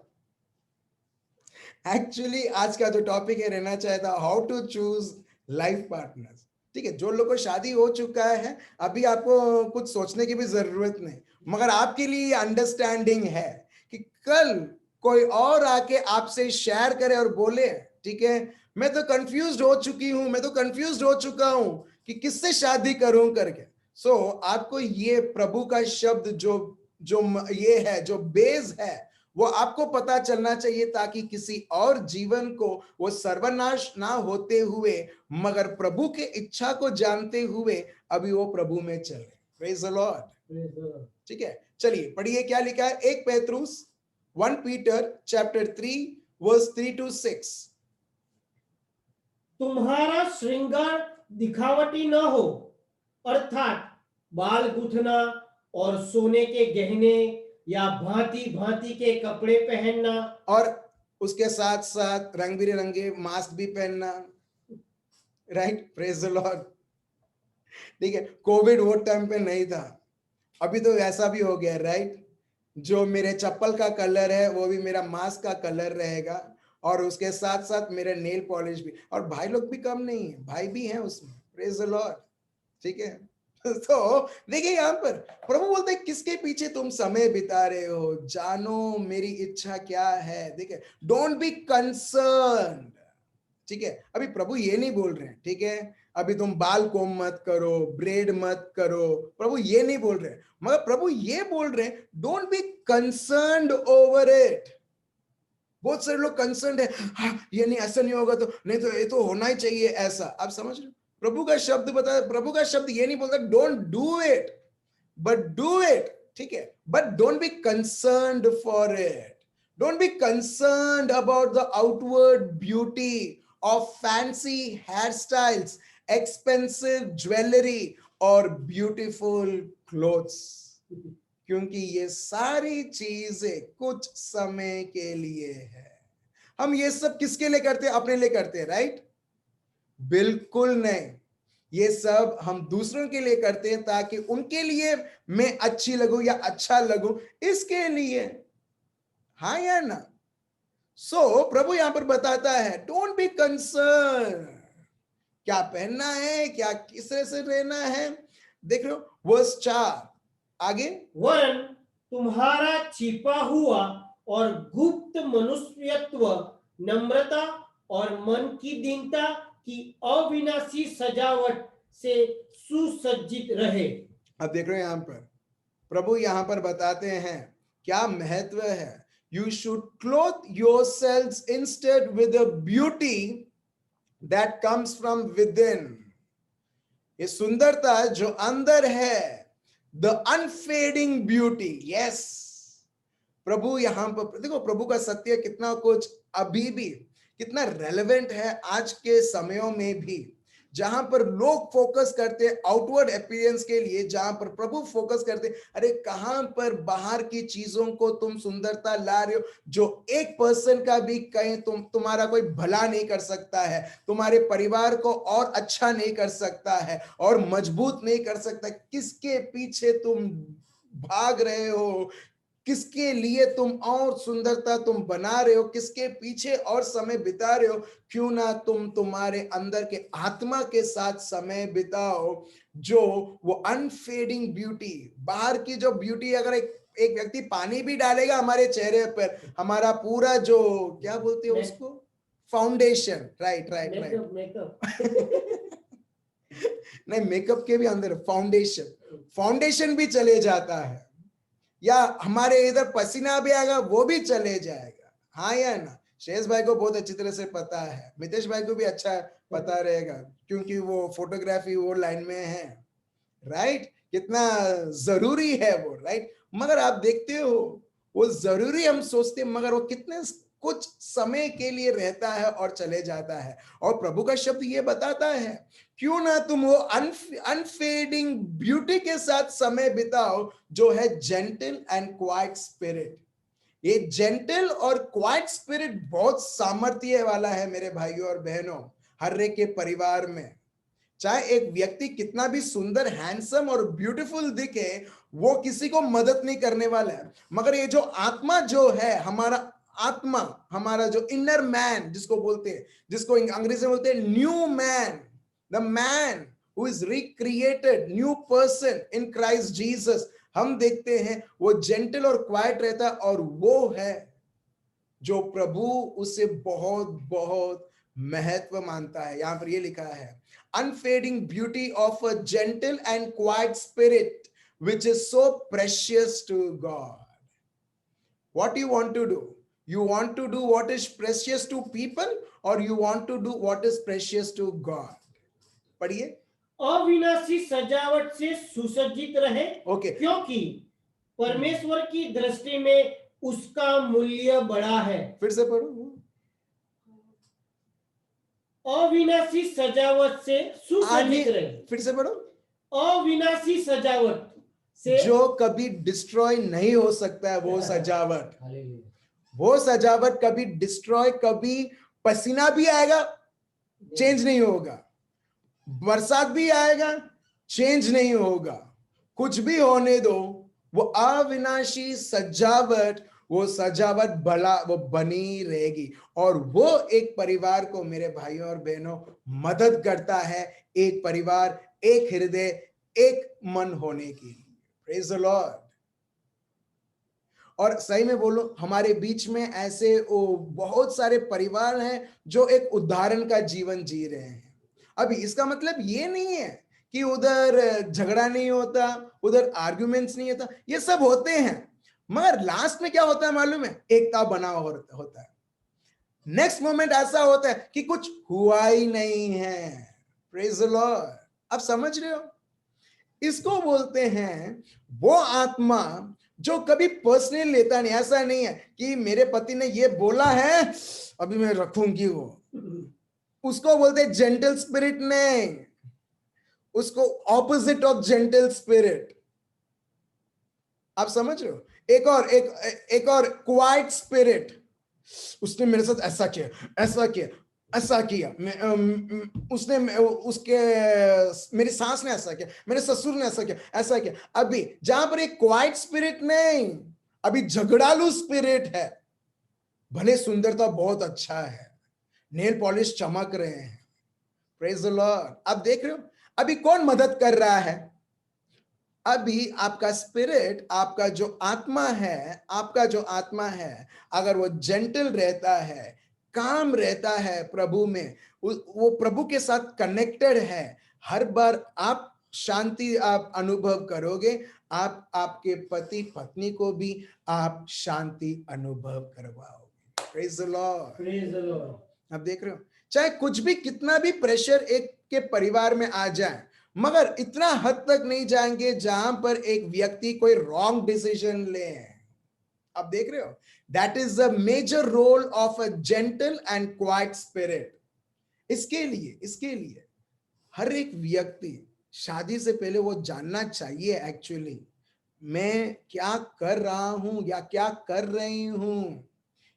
Speaker 1: Actually आज का जो टॉपिक है रहना चाहिए था how to choose life partners. ठीक है, जो लोग को शादी हो चुका है अभी आपको कुछ सोचने की भी जरूरत नहीं, मगर आपके लिए अंडरस्टैंडिंग है कि कल कोई और आके आपसे शेयर करे और बोले, ठीक है, मैं तो कंफ्यूज हो चुकी हूं, मैं तो कंफ्यूज हो चुका हूं कि किससे शादी करूं करके। सो आपको ये प्रभु का शब्द जो जो ये है, जो बेस है, वो आपको पता चलना चाहिए ताकि किसी और जीवन को वो सर्वनाश ना होते हुए मगर प्रभु के इच्छा को जानते हुए अभी वो प्रभु में चले। Praise the Lord. ठीक है, चलिए पढ़िए क्या लिखा है। 1 पेतरुस 1 पीटर चैप्टर 3 वर्स 3 to 6।
Speaker 2: तुम्हारा श्रृंगार दिखावटी न हो, अर्थात बाल गुथना और सोने के गहने या भांति भांति के कपड़े पहनना,
Speaker 1: और उसके साथ साथ रंग बिरंगे मास्क भी पहनना। Right, praise the Lord. ठीक है, कोविड वो टाइम पे नहीं था, अभी तो ऐसा भी हो गया, राइट। जो मेरे चप्पल का कलर है वो भी मेरा मास्क का कलर रहेगा, और उसके साथ साथ मेरे नेल पॉलिश भी। और भाई लोग भी कम नहीं है, भाई भी हैं उसमें। Praise the Lord. ठीक है, तो देखिए यहां पर प्रभु बोलते हैं किसके पीछे तुम समय बिता रहे हो, जानो मेरी इच्छा क्या है। देखिए, डोंट बी कंसर्न। ठीक है, अभी प्रभु ये नहीं बोल रहे हैं, ठीक है, अभी तुम बाल कोम मत करो, ब्रेड मत करो, प्रभु ये नहीं बोल रहे हैं, मगर प्रभु ये बोल रहे हैं don't be concerned over it. बहुत सारे लोग कंसर्न है, हाँ, ये नहीं, ऐसा नहीं होगा तो, नहीं तो ये तो होना ही चाहिए ऐसा। आप समझ रहे हो, प्रभु का शब्द बता, प्रभु का शब्द ये नहीं बोलता don't do it but do it. ठीक है, but don't be concerned for it. Don't be concerned about the outward beauty of fancy hair styles, expensive jewellery और ब्यूटीफुल क्लोथ्स, क्योंकि ये सारी चीजें कुछ समय के लिए है। हम ये सब किसके लिए करते हैं? अपने लिए करते हैं, राइट? बिल्कुल नहीं, ये सब हम दूसरों के लिए करते हैं ताकि उनके लिए मैं अच्छी लगूं या अच्छा लगूं, इसके लिए। हाँ या ना? सो प्रभु यहां पर बताता है डोंट बी कंसर्न क्या पहनना है, क्या किस तरह से रहना है। देख लो वर्स 4 आगे।
Speaker 2: वरन तुम्हारा छिपा हुआ और गुप्त मनुष्यत्व नम्रता और मन की दीनता की अविनाशी सजावट से सुसज्जित रहे।
Speaker 1: अब देख रहे हो यहां पर प्रभु यहां पर बताते हैं क्या महत्व है। You should cloth yourselves instead with a beauty that comes from with in. ये सुंदरता जो अंदर है, द अनफेडिंग ब्यूटी। यस, प्रभु यहां पर देखो प्रभु का सत्य कितना कुछ अभी भी कितना रेलेवेंट है आज के समयों में भी। जहां पर लोग फोकस करते हैं आउटवर्ड अपीयरेंस के लिए, जहां पर प्रभु फोकस करते हैं, अरे कहां पर बाहर की चीजों को तुम सुंदरता ला रहे हो, जो एक पर्सन का भी कहीं तुम्हारा कोई भला नहीं कर सकता है, तुम्हारे परिवार को और अच्छा नहीं कर सकता है और मजबूत नहीं कर सकता। किसके पीछे तुम भाग रहे हो, किसके लिए तुम और सुंदरता तुम बना रहे हो, किसके पीछे और समय बिता रहे हो? क्यों ना तुम तुम्हारे अंदर के आत्मा के साथ समय बिताओ, जो वो अनफेडिंग ब्यूटी, बाहर की जो ब्यूटी, अगर एक व्यक्ति पानी भी डालेगा हमारे चेहरे पर, हमारा पूरा जो क्या बोलते हैं उसको, foundation, right right right,
Speaker 2: makeup
Speaker 1: नहीं मेकअप के भी अंदर फाउंडेशन भी चले जाता है, या हमारे इधर पसीना भी आएगा वो भी चले जाएगा, हाँ या ना? शेष भाई को बहुत अच्छी तरह से पता है, मितेश भाई को भी अच्छा पता रहेगा, क्योंकि वो फोटोग्राफी वो लाइन में है, राइट? कितना जरूरी है वो, राइट? मगर आप देखते हो वो जरूरी हम सोचते हैं, मगर वो कितने कुछ समय के लिए रहता है और चले जाता है। और प्रभु का शब्द ये बताता है, क्यों ना तुम वो अनफेडिंग ब्यूटी के साथ समय बिताओ, जो है जेंटल एंड क्वाइट स्पिरिट। ये जेंटल और क्वाइट स्पिरिट बहुत सामर्थ्य वाला है मेरे भाइयों और बहनों, हर एक के परिवार में। चाहे एक व्यक्ति कितना भी सुंदर, हैंडसम और ब्यूटीफुल दिखे, वो किसी को मदद नहीं करने वाला है, मगर ये जो आत्मा जो है, हमारा आत्मा, हमारा जो इनर मैन जिसको बोलते हैं, जिसको अंग्रेजी में बोलते हैं new man, the man who is recreated, new person in Christ Jesus, हम देखते हैं वो जेंटल और क्वाइट रहता है, और वो है जो प्रभु उसे बहुत बहुत महत्व मानता है। यहां पर ये लिखा है, unfading beauty of a gentle and quiet spirit which is so precious to God. What you want to do? You want to do what is precious to people, or you want to do what is precious to God? पढ़िए।
Speaker 2: अविनाशी सजावट से सुसज्जित रहे,
Speaker 1: okay,
Speaker 2: क्योंकि परमेश्वर की दृष्टि में उसका मूल्य बड़ा है।
Speaker 1: फिर से पढ़ो।
Speaker 2: अविनाशी सजावट से सुसज्जित रहे,
Speaker 1: फिर से पढ़ो।
Speaker 2: अविनाशी सजावट से,
Speaker 1: जो कभी डिस्ट्रॉय नहीं हो सकता है वो सजावट, वो सजावट कभी डिस्ट्रॉय, कभी पसीना भी आएगा चेंज नहीं होगा, बरसात भी आएगा चेंज नहीं होगा, कुछ भी होने दो, वो अविनाशी सजावट, वो सजावट भला वो बनी रहेगी, और वो एक परिवार को मेरे भाइयों और बहनों मदद करता है, एक परिवार, एक हृदय, एक मन होने के लिए। Praise the Lord. और सही में बोलो, हमारे बीच में ऐसे बहुत सारे परिवार हैं जो एक उदाहरण का जीवन जी रहे हैं। अभी इसका मतलब ये नहीं है कि उधर झगड़ा नहीं होता, उधर आर्गुमेंट्स नहीं होता, ये सब होते हैं, मगर लास्ट में क्या होता है मालूम है? एकता बना होता है। नेक्स्ट मोमेंट ऐसा होता है कि कुछ हुआ ही नहीं है। Praise the Lord. आप समझ रहे हो? इसको बोलते हैं वो आत्मा जो कभी पर्सनल लेता नहीं। ऐसा नहीं है कि मेरे पति ने ये बोला है अभी मैं रखूंगी, वो उसको बोलते हैं जेंटल स्पिरिट। नहीं, उसको ऑपोजिट ऑफ जेंटल स्पिरिट। आप समझ रहे हो? एक और क्वाइट स्पिरिट। उसने मेरे साथ ऐसा किया, ऐसा किया, ऐसा किया, उसने उसके मेरी सास ने ऐसा किया, मेरे ससुर ने ऐसा किया, ऐसा किया। अभी जहां पर एक क्वाइट स्पिरिट नहीं, अभी झगड़ालू स्पिरिट है। भले सुंदरता बहुत अच्छा है, नेल पॉलिश चमक रहे हैं, प्रेज द लॉर्ड। आप देख रहे हो अभी कौन मदद कर रहा है? अभी आपका स्पिरिट, आपका जो आत्मा है, आपका जो आत्मा है, अगर वो जेंटल रहता है, काम रहता है प्रभु में, वो प्रभु के साथ कनेक्टेड है, हर बार आप शांति आप अनुभव करोगे, आप आपके पति पत्नी को भी आप शांति अनुभव करवाओगे। Praise the Lord,
Speaker 2: praise the Lord.
Speaker 1: आप देख रहे हो, चाहे कुछ भी, कितना भी प्रेशर एक के परिवार में आ जाए, मगर इतना हद तक नहीं जाएंगे जहां पर एक व्यक्ति कोई रॉन्ग डिसीजन ले। आप देख रहे हो, that is the major role of a gentle and quiet spirit. इसके लिए हर एक व्यक्ति शादी से पहले वो जानना चाहिए एक्चुअली मैं क्या कर रहा हूं या क्या कर रही हूं।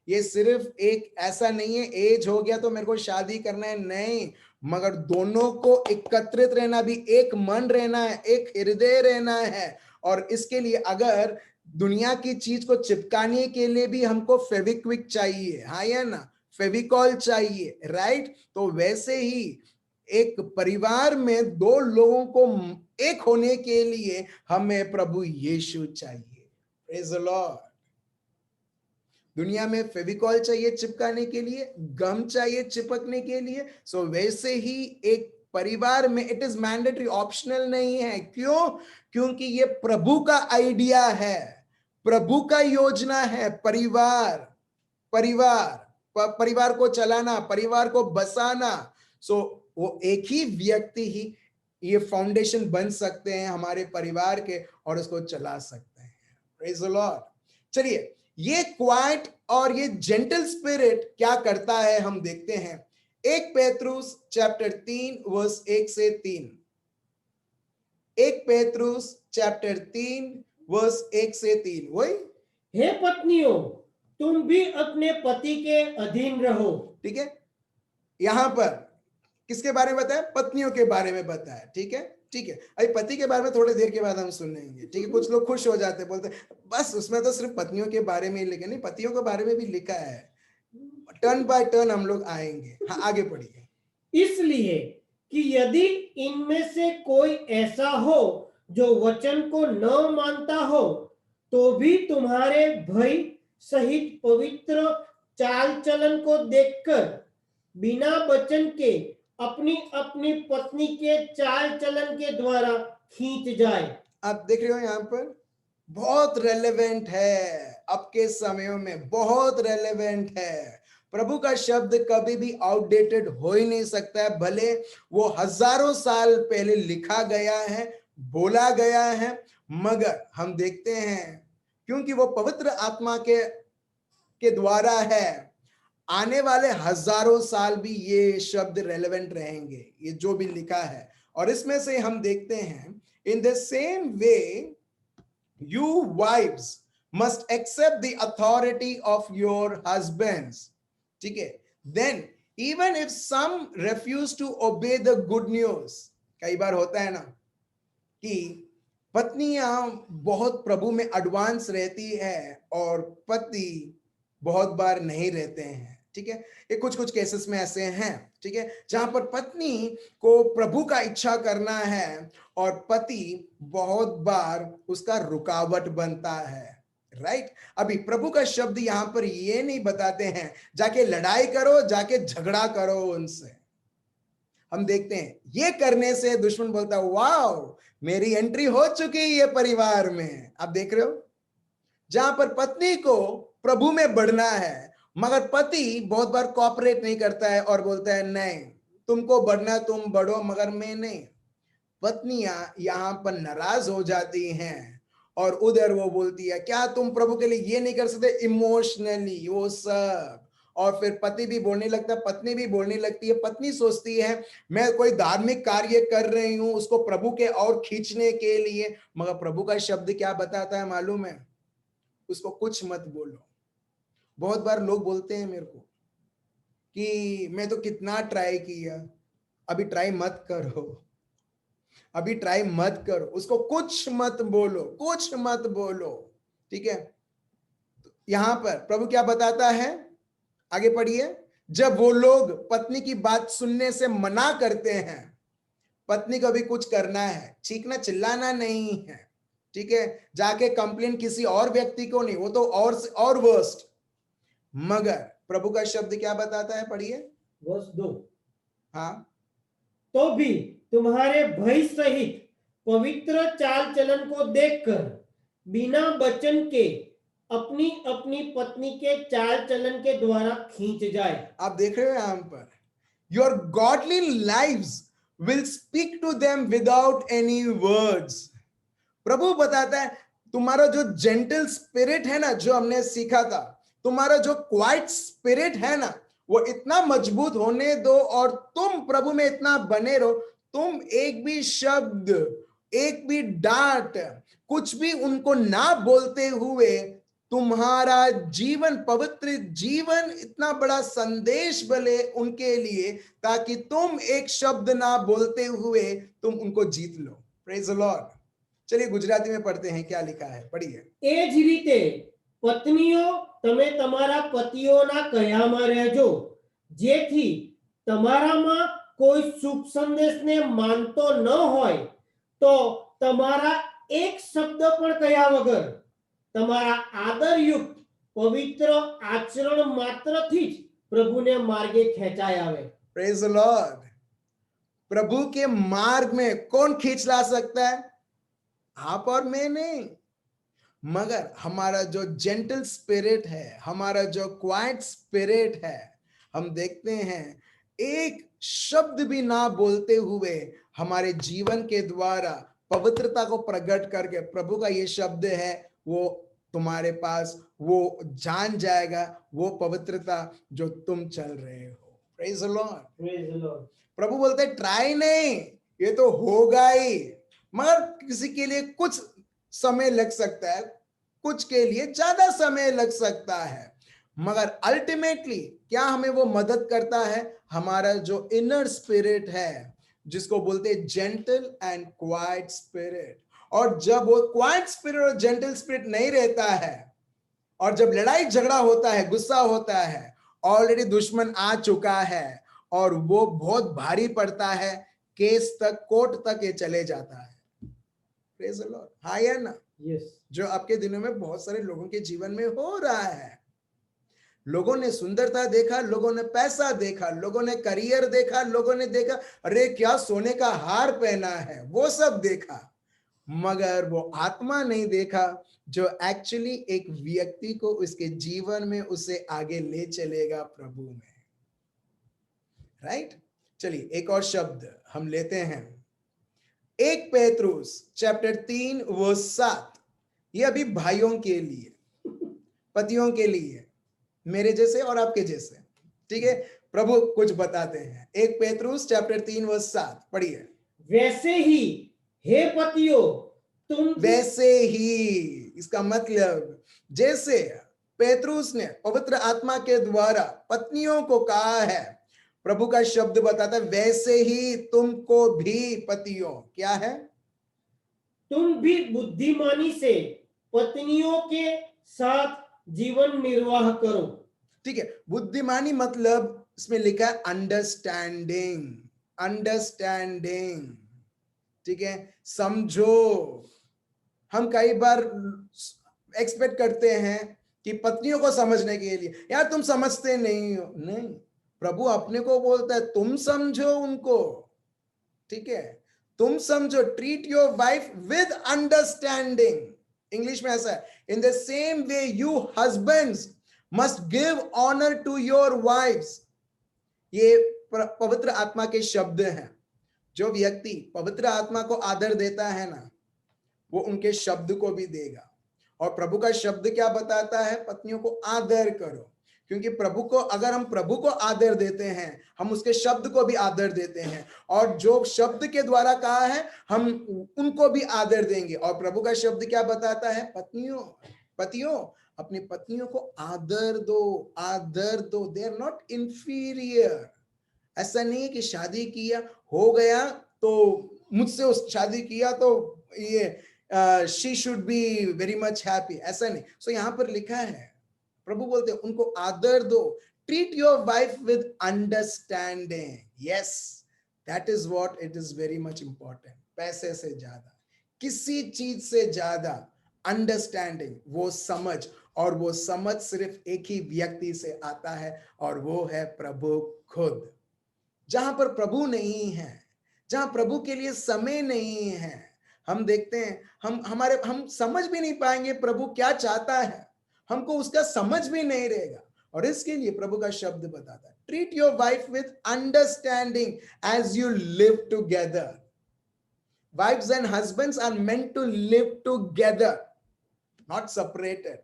Speaker 1: ये सिर्फ एक ऐसा नहीं है एज हो गया तो मेरे को शादी करना है, नहीं, मगर दोनों को एकत्रित रहना भी, एक मन रहना है, एक हृदय रहना है। और इसके लिए अगर दुनिया की चीज को चिपकाने के लिए भी हमको फेविक्विक चाहिए, हाँ या ना, फेविकॉल चाहिए, राइट। तो वैसे ही एक परिवार में दो लोगों को एक होने के लिए हमें प्रभु यीशु चाहिए। Praise the Lord. दुनिया में फेविकॉल चाहिए चिपकाने के लिए, गम चाहिए चिपकने के लिए, सो वैसे ही एक परिवार में इट इज मैंडेटरी, ऑप्शनल नहीं है। क्यों? क्योंकि ये प्रभु का आइडिया है, प्रभु का योजना है। परिवार परिवार परिवार को चलाना, परिवार को बसाना, सो वो एक ही व्यक्ति ही ये फाउंडेशन बन सकते हैं हमारे परिवार के और उसको चला सकते हैं। Praise the Lord. चलिए, ये क्वाइट और ये जेंटल स्पिरिट क्या करता है हम देखते हैं। 1 पेत्रुस चैप्टर 3 वर्स 1 से 3। 1 पेत्रुस चैप्टर 3 वर्स 1 से 3। वही,
Speaker 2: हे पत्नियों, तुम भी अपने पति के अधीन रहो।
Speaker 1: ठीक है, यहां पर किसके बारे में बताया? पत्नियों के बारे में बताया। ठीक है, ठीक है। अभी पति के बारे में थोड़ी देर के बाद हम सुनेंगे। ठीक है, कुछ लोग खुश हो जाते, बोलते बस उसमें तो सिर्फ पत्नियों के बारे में ही लिखा, नहीं, पतियों के बारे में भी लिखा है। टर्न बाय टर्न हम लोग आएंगे। हाँ, आगे पढ़िए।
Speaker 2: इसलिए कि यदि इनमें से कोई ऐसा हो जो वचन को न मानता हो, तो भी तुम्हारे भय सहित पवित्र चाल चलन को देखकर बिना वचन के अपनी अपनी पत्नी के चाल चलन के द्वारा खींच जाए।
Speaker 1: आप देख रहे हो यहाँ पर बहुत रेलेवेंट है, अब के समयों में बहुत रेलेवेंट है। प्रभु का शब्द कभी भी आउटडेटेड हो ही नहीं सकता है, भले वो हजारों साल पहले लिखा गया है, बोला गया है, मगर हम देखते हैं क्योंकि वो पवित्र आत्मा के द्वारा है, आने वाले हजारों साल भी ये शब्द रेलेवेंट रहेंगे, ये जो भी लिखा है। और इसमें से हम देखते हैं इन the same way you wives must accept the authority of your husbands. ठीक है, then even if some refuse to obey the good news, कई बार होता है ना कि पत्नियां बहुत प्रभु में एडवांस रहती है और पति बहुत बार नहीं रहते हैं। ठीक है, ये कुछ कुछ केसेस में ऐसे हैं, ठीक है, जहां पर पत्नी को प्रभु का इच्छा करना है और पति बहुत बार उसका रुकावट बनता है, राइट। अभी प्रभु का शब्द यहां पर ये नहीं बताते हैं जाके लड़ाई करो, जाके झगड़ा करो उनसे। हम देखते हैं ये करने से दुश्मन बोलता है वाओ, मेरी एंट्री हो चुकी है ये परिवार में। आप देख रहे हो, जहां पर पत्नी को प्रभु में बढ़ना है मगर पति बहुत बार कोऑपरेट नहीं करता है और बोलता है नहीं, तुमको बढ़ना तुम बढ़ो मगर मैं नहीं। पत्नियां यहां पर नाराज हो जाती हैं और उधर वो बोलती है क्या तुम प्रभु के लिए ये नहीं कर सकते, इमोशनली वो सब। और फिर पति भी बोलने लगता है, पत्नी भी बोलने लगती है। पत्नी सोचती है मैं कोई धार्मिक कार्य कर रही हूं उसको प्रभु के और खींचने के लिए, मगर प्रभु का शब्द क्या बताता है मालूम है? उसको कुछ मत बोलो। बहुत बार लोग बोलते हैं मेरे को कि मैं तो कितना ट्राई किया, अभी ट्राई मत करो, अभी ट्राई मत करो, उसको कुछ मत बोलो, कुछ मत बोलो। ठीक है, यहां पर प्रभु क्या बताता है, आगे पढ़िए। जब वो लोग पत्नी की बात सुनने से मना करते हैं, पत्नी को भी कुछ करना है, चीखना चिल्लाना नहीं है, ठीक है, जाके कंप्लेन किसी और व्यक्ति को नहीं, वो तो और वर्स्ट। मगर प्रभु का शब्द क्या बताता है, पढ़िए
Speaker 2: वर्स 2।
Speaker 1: हाँ,
Speaker 2: तो भी तुम्हारे भय सहित पवित्र चाल चलन को देखकर बिना वचन के अपनी अपनी पत्नी के चाल चलन के द्वारा खींच जाए।
Speaker 1: आप देख रहे हो यहां पर your godly lives will speak to them without any words. प्रभु बताता है तुम्हारा जो जेंटल स्पिरिट है ना, जो हमने सीखा था, तुम्हारा जो क्वाइट स्पिरिट है ना, वो इतना मजबूत होने दो और तुम प्रभु में इतना बने रहो, तुम एक भी शब्द, एक भी डांट, कुछ भी उनको ना बोलते हुए तुम्हारा जीवन, पवित्र जीवन, इतना बड़ा संदेश बने उनके लिए, ताकि तुम एक शब्द ना बोलते हुए तुम उनको जीत लो। Praise the Lord. चलिए गुजराती में पढ़ते हैं क्या लिखा है, पढ़िए।
Speaker 2: એ જ રીતે પત્નીઓ તમે તમારા પતિઓના કહ્યામાં રહેજો, જેથી તમારામાં કોઈ શુભ સંદેશને માનતો ન હોય તો તમારા એક શબ્દ પણ કહ્યા વગર તમારા આદરયુક્ત પવિત્ર આચરણ માત્રથી જ પ્રભુને માર્ગે ખેંચાય આવે.
Speaker 1: Praise the Lord. प्रभु के मार्ग में कौन खींच ला सकता है? आप और मैं नहीं, मगर हमारा जो जेंटल स्पिरिट है, हमारा जो क्वाइट स्पिरिट है, हम देखते हैं एक शब्द भी ना बोलते हुए हमारे जीवन के द्वारा पवित्रता को प्रकट करके प्रभु का ये शब्द है वो तुम्हारे पास वो जान जाएगा, वो पवित्रता जो तुम चल रहे हो। Praise the Lord.
Speaker 2: Praise the Lord.
Speaker 1: प्रभु बोलते ट्राई नहीं, ये तो होगा ही, मगर किसी के लिए कुछ समय लग सकता है, कुछ के लिए ज्यादा समय लग सकता है, मगर अल्टीमेटली क्या हमें वो मदद करता है? हमारा जो इनर स्पिरिट है, जिसको बोलते हैं जेंटल एंड क्वाइट स्पिरिट। और जब वो क्वाइट स्पिरिट और जेंटल स्पिरिट नहीं रहता है, और जब लड़ाई झगड़ा होता है, गुस्सा होता है, ऑलरेडी दुश्मन आ चुका है और वो बहुत भारी पड़ता है, केस तक, कोर्ट तक ये चले जाता है। Praise the Lord. हाँ या ना?
Speaker 2: Yes.
Speaker 1: जो आपके दिनों में बहुत सारे लोगों के जीवन में हो रहा है। लोगों ने सुंदरता देखा, लोगों ने पैसा देखा, लोगों ने करियर देखा, लोगों ने देखा अरे क्या सोने का हार पहना है, वो सब देखा, मगर वो आत्मा नहीं देखा जो एक्चुअली एक व्यक्ति को उसके जीवन में उसे आगे ले चलेगा प्रभु में। राइट? चलिए एक और शब्द हम लेते हैं, 1 पेत्रुस चैप्टर 3 वर्स 7। ये अभी भाइयों के लिए, पतियों के लिए, मेरे जैसे और आपके जैसे, ठीक है? प्रभु कुछ बताते हैं। 1 पेत्रुस चैप्टर 3 वर्स 7 पढ़िए।
Speaker 2: वैसे ही हे पतियों तुम
Speaker 1: वैसे ही, इसका मतलब जैसे पेत्रुस ने पवित्र आत्मा के द्वारा पत्नियों को कहा है, प्रभु का शब्द बताता है वैसे ही तुमको भी पतियों, क्या है?
Speaker 2: तुम भी बुद्धिमानी से पत्नियों के साथ जीवन निर्वाह करो.
Speaker 1: ठीक है, बुद्धिमानी मतलब इसमें लिखा है अंडरस्टैंडिंग, अंडरस्टैंडिंग, ठीक है, समझो। हम कई बार एक्सपेक्ट करते हैं कि पत्नियों को समझने के लिए, यार तुम समझते नहीं हो। नहीं, प्रभु अपने को बोलता है तुम समझो उनको, ठीक है, तुम समझो। Treat your wife with understanding. English में ऐसा है, in the same way you husbands must give honour to your wives. ये पवित्र आत्मा के शब्द हैं। जो व्यक्ति पवित्र आत्मा को आदर देता है ना, वो उनके शब्द को भी देगा। और प्रभु का शब्द क्या बताता है? पत्नियों को आदर करो, क्योंकि प्रभु को, अगर हम प्रभु को आदर देते हैं, हम उसके शब्द को भी आदर देते हैं, और जो शब्द के द्वारा कहा है हम उनको भी आदर देंगे। और प्रभु का शब्द क्या बताता है? पतियों अपनी पत्नियों को आदर दो, आदर दो। They are not inferior. ऐसा नहीं है कि शादी किया हो गया तो मुझसे उस शादी किया तो ये she should be very much happy, ऐसा नहीं। सो यहाँ पर लिखा है, प्रभु बोलते हैं उनको आदर दो। Treat your wife with understanding. Yes, that is what it is very much important. पैसे से ज्यादा, किसी चीज से ज्यादा अंडरस्टैंडिंग, वो समझ। और वो समझ सिर्फ एक ही व्यक्ति से आता है, और वो है प्रभु खुद। जहां पर प्रभु नहीं है, जहां प्रभु के लिए समय नहीं है, हम देखते हैं हम समझ भी नहीं पाएंगे प्रभु क्या चाहता है, हमको उसका समझ भी नहीं रहेगा। और इसके लिए प्रभु का शब्द बताता है, treat your wife with understanding as you live together. Wives and husbands are meant to live together, not separated.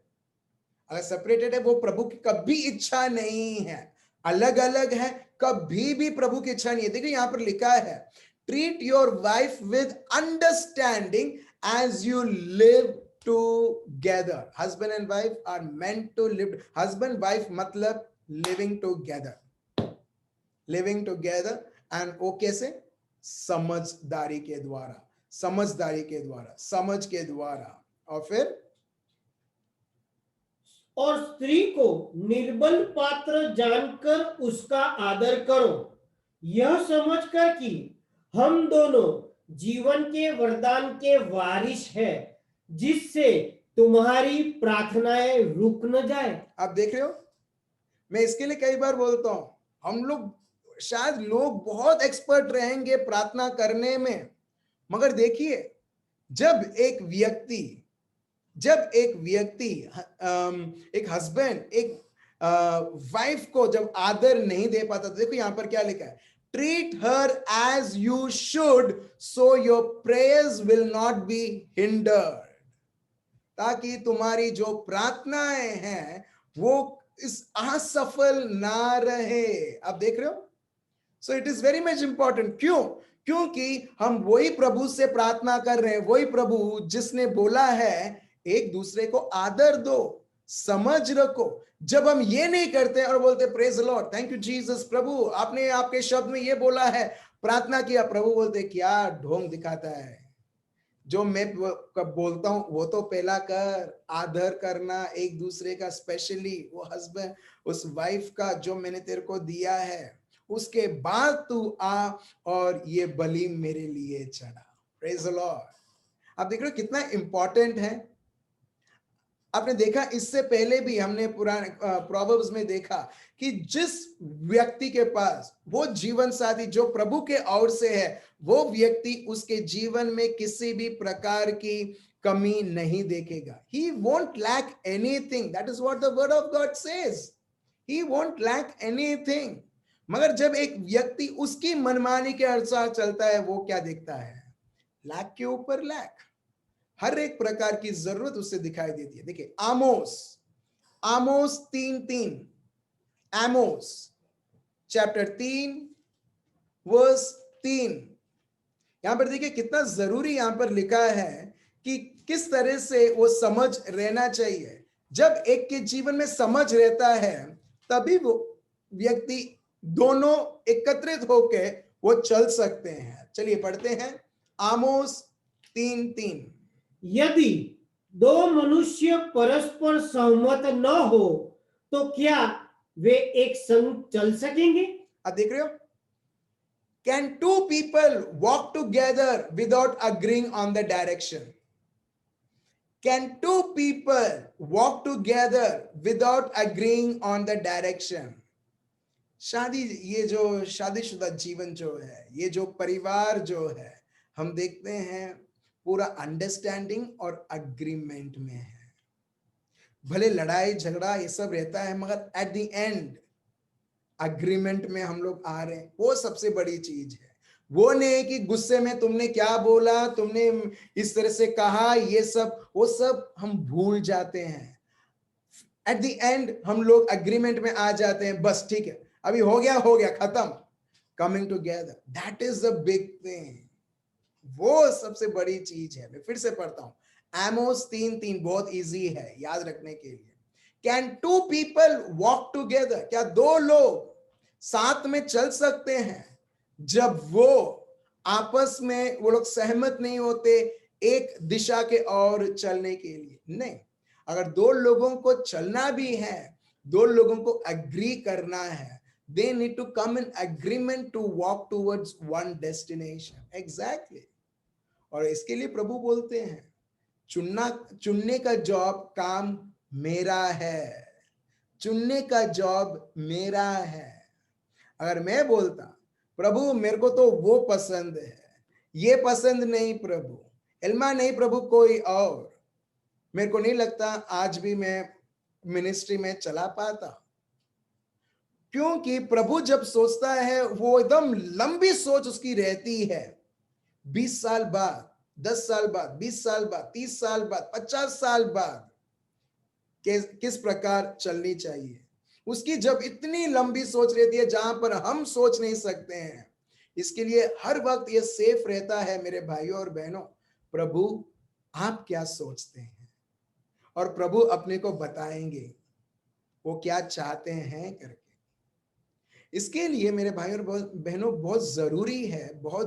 Speaker 1: अगर सेपरेटेड है, वो प्रभु की कभी इच्छा नहीं है। अलग अलग है, कभी भी प्रभु की इच्छा नहीं है। देखिए यहां पर लिखा है, treat your wife with understanding as you live together. Husband and wife are meant to live. Husband wife matlab living together. Living together and वो कैसे? समझदारी के द्वारा, समझदारी के द्वारा, समझ के द्वारा. और फिर
Speaker 2: और स्त्री को निर्बल पात्र जानकर उसका आदर करो, यह समझकर कि हम दोनों जीवन के वरदान के वारिस हैं, जिससे तुम्हारी प्रार्थनाएं रुक न जाए.
Speaker 1: आप देख रहे हो, मैं इसके लिए कई बार बोलता हूं, हम लोग शायद लोग बहुत एक्सपर्ट रहेंगे प्रार्थना करने में, मगर देखिए जब एक व्यक्ति एक हस्बैंड एक वाइफ को जब आदर नहीं दे पाता, तो देखो यहां पर क्या लिखा है, treat her as you should so your prayers will not be hindered, ताकि तुम्हारी जो प्रार्थनाएं हैं वो इस असफल ना रहे. आप देख रहे हो, so it is very much important. क्यों? क्योंकि हम वही प्रभु से प्रार्थना कर रहे हैं, वही प्रभु जिसने बोला है एक दूसरे को आदर दो, समझ रखो. जब हम ये नहीं करते और बोलते praise the Lord, thank you Jesus, प्रभु आपने आपके शब्द में ये बोला है, प्रार्थना किया, प्रभु बोलते क्या ढोंग दिखाता है, जो मैं बोलता हूं वो तो पहला कर, आदर करना एक दूसरे का, स्पेशली वो हस्बैंड उस वाइफ का जो मैंने तेरे को दिया है, उसके बाद तू आ और ये बलि मेरे लिए चढ़ा. Praise the Lord. आप देख रहे हो कितना इंपॉर्टेंट है. आपने देखा इससे पहले भी हमने पुराने प्रोवर्ब्स में देखा कि जिस व्यक्ति के पास वो जीवन साथी जो प्रभु के ओर से है, वो व्यक्ति उसके जीवन में किसी भी प्रकार की कमी नहीं देखेगा. He won't lack anything. That is what the word of God says. He won't lack anything. मगर जब एक व्यक्ति उसकी मनमानी के अनुसार चलता है, वो क्या देखता है? लैक के ऊपर लैक, हर एक प्रकार की जरूरत उससे दिखाई देती है. देखिए आमोस 3:3, आमोस चैप्टर 3 वर्स 3. यहां पर देखिए कितना जरूरी यहां पर लिखा है कि किस तरह से वो समझ रहना चाहिए. जब एक के जीवन में समझ रहता है, तभी वो व्यक्ति दोनों एकत्रित होकर वो चल सकते हैं. चलिए पढ़ते हैं आमोस 3:3.
Speaker 2: यदि दो मनुष्य परस्पर सहमत न हो तो क्या वे एक संग चल सकेंगे?
Speaker 1: अब देख रहे हो, can two people walk together without agreeing on the direction? Can two people walk together without agreeing on the direction? ये जो शादीशुदा जीवन जो है, ये जो परिवार जो है, हम देखते हैं पूरा अंडरस्टैंडिंग और अग्रीमेंट में है. भले लड़ाई झगड़ा ये सब रहता है, मगर एट द एंड अग्रीमेंट में हम लोग आ रहे हैं. वो सबसे बड़ी चीज है. वो नहीं कि गुस्से में तुमने क्या बोला, तुमने इस तरह से कहा, ये सब वो सब हम भूल जाते हैं. एट द एंड हम लोग अग्रीमेंट में आ जाते हैं, बस ठीक है, अभी हो गया खत्म. Coming together, that is the big thing. वो सबसे बड़ी चीज है. मैं फिर से पढ़ता हूं, आमोस 3:3 बहुत इजी है याद रखने के लिए. Can two people walk together? क्या दो लोग साथ में चल सकते हैं जब वो आपस में वो लोग सहमत नहीं होते एक दिशा के ओर चलने के लिए? नहीं. अगर दो लोगों को चलना भी है, दो लोगों को अग्री करना है, they need to come in agreement to walk towards one destination. Exactly. और इसके लिए प्रभु बोलते हैं चुनने का जॉब काम मेरा है. चुनने का जॉब मेरा है. अगर मैं बोलता प्रभु मेरे को तो वो पसंद है, ये पसंद नहीं प्रभु, एल्मा नहीं प्रभु कोई और, मेरे को नहीं लगता आज भी मैं मिनिस्ट्री में चला पाता. क्योंकि प्रभु जब सोचता है वो एकदम लंबी सोच उसकी रहती है. 20 साल बाद, 10 साल बाद, 20 साल बाद, 30 साल बाद, 50 साल बाद किस प्रकार चलनी चाहिए, उसकी जब इतनी लंबी सोच रहती है जहां पर हम सोच नहीं सकते हैं. इसके लिए हर वक्त ये सेफ रहता है मेरे भाइयों और बहनों, प्रभु आप क्या सोचते हैं, और प्रभु अपने को बताएंगे वो क्या चाहते हैं करके। इसके लिए मेरे भाई और बहनों बहुत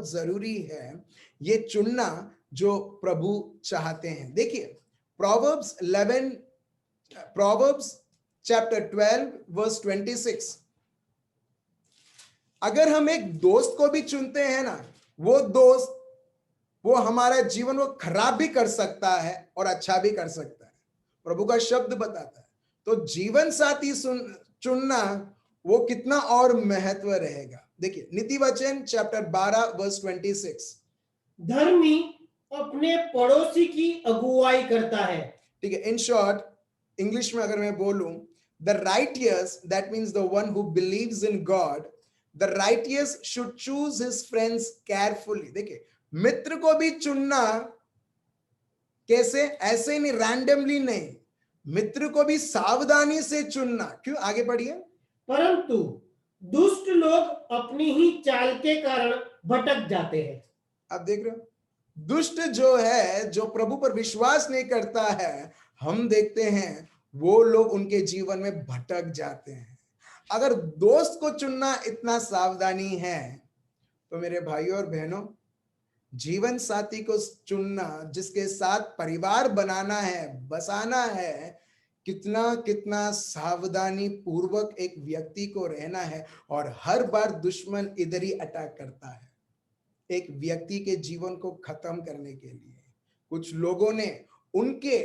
Speaker 1: जरूरी है ये चुनना जो प्रभु चाहते हैं। देखिए प्रोवर्ब्स चैप्टर 12 वर्स 26, अगर हम एक दोस्त को भी चुनते हैं ना, वो दोस्त वो हमारा जीवन वो खराब भी कर सकता है और अच्छा भी कर सकता है, प्रभु का शब्द बताता है। तो जीवन साथी चुनना वो कितना और महत्व रहेगा। देखिए नीति वचन चैप्टर 12 वर्स 26,
Speaker 2: धर्मी अपने पड़ोसी की अगुवाई करता है।
Speaker 1: ठीक है, इन शॉर्ट इंग्लिश में अगर मैं बोलूं, the righteous, that means the one who believes in God, the righteous should choose his friends carefully. देखिए मित्र को भी चुनना कैसे, ऐसे नहीं, रैंडमली नहीं, मित्र को भी सावधानी से चुनना। क्यों, आगे बढ़िए।
Speaker 2: परंतु दुष्ट लोग अपनी ही चाल के कारण भटक जाते हैं।
Speaker 1: आप देख रहे हो, दुष्ट जो है, जो प्रभु पर विश्वास नहीं करता है, हम देखते हैं वो लोग उनके जीवन में भटक जाते हैं। अगर दोस्त को चुनना इतना सावधानी है, तो मेरे भाइयों और बहनों, जीवन साथी को चुनना जिसके साथ परिवार बनाना है, बसाना है, कितना कितना सावधानी पूर्वक एक व्यक्ति को रहना है। और हर बार दुश्मन इधर ही अटैक करता है एक व्यक्ति के जीवन को खत्म करने के लिए। कुछ लोगों ने उनके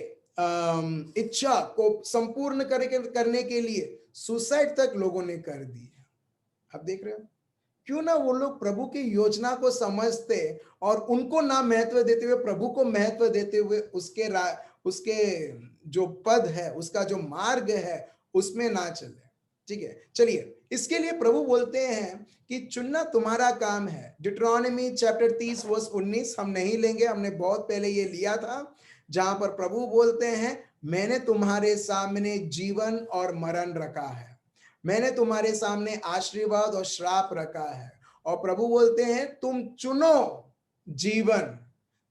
Speaker 1: इच्छा को संपूर्ण करने के लिए सुसाइड तक लोगों ने कर दी। आप देख रहे हो, क्यों ना वो लोग प्रभु की योजना को समझते और उनको ना महत्व देते हुए प्रभु को महत्व देते हुए उसके जो पद है, उसका जो मार्ग है, उसमें ना चले। ठीक है, चलिए, इसके लिए प्रभु बोलते हैं कि चुनना तुम्हारा काम है। डिट्रोनॉमी चैप्टर 30 वर्स 19 हम नहीं लेंगे, हमने बहुत पहले ये लिया था, जहां पर प्रभु बोलते हैं मैंने तुम्हारे सामने जीवन और मरण रखा है, मैंने तुम्हारे सामने आशीर्वाद और श्राप रखा है। और प्रभु बोलते हैं तुम चुनो जीवन,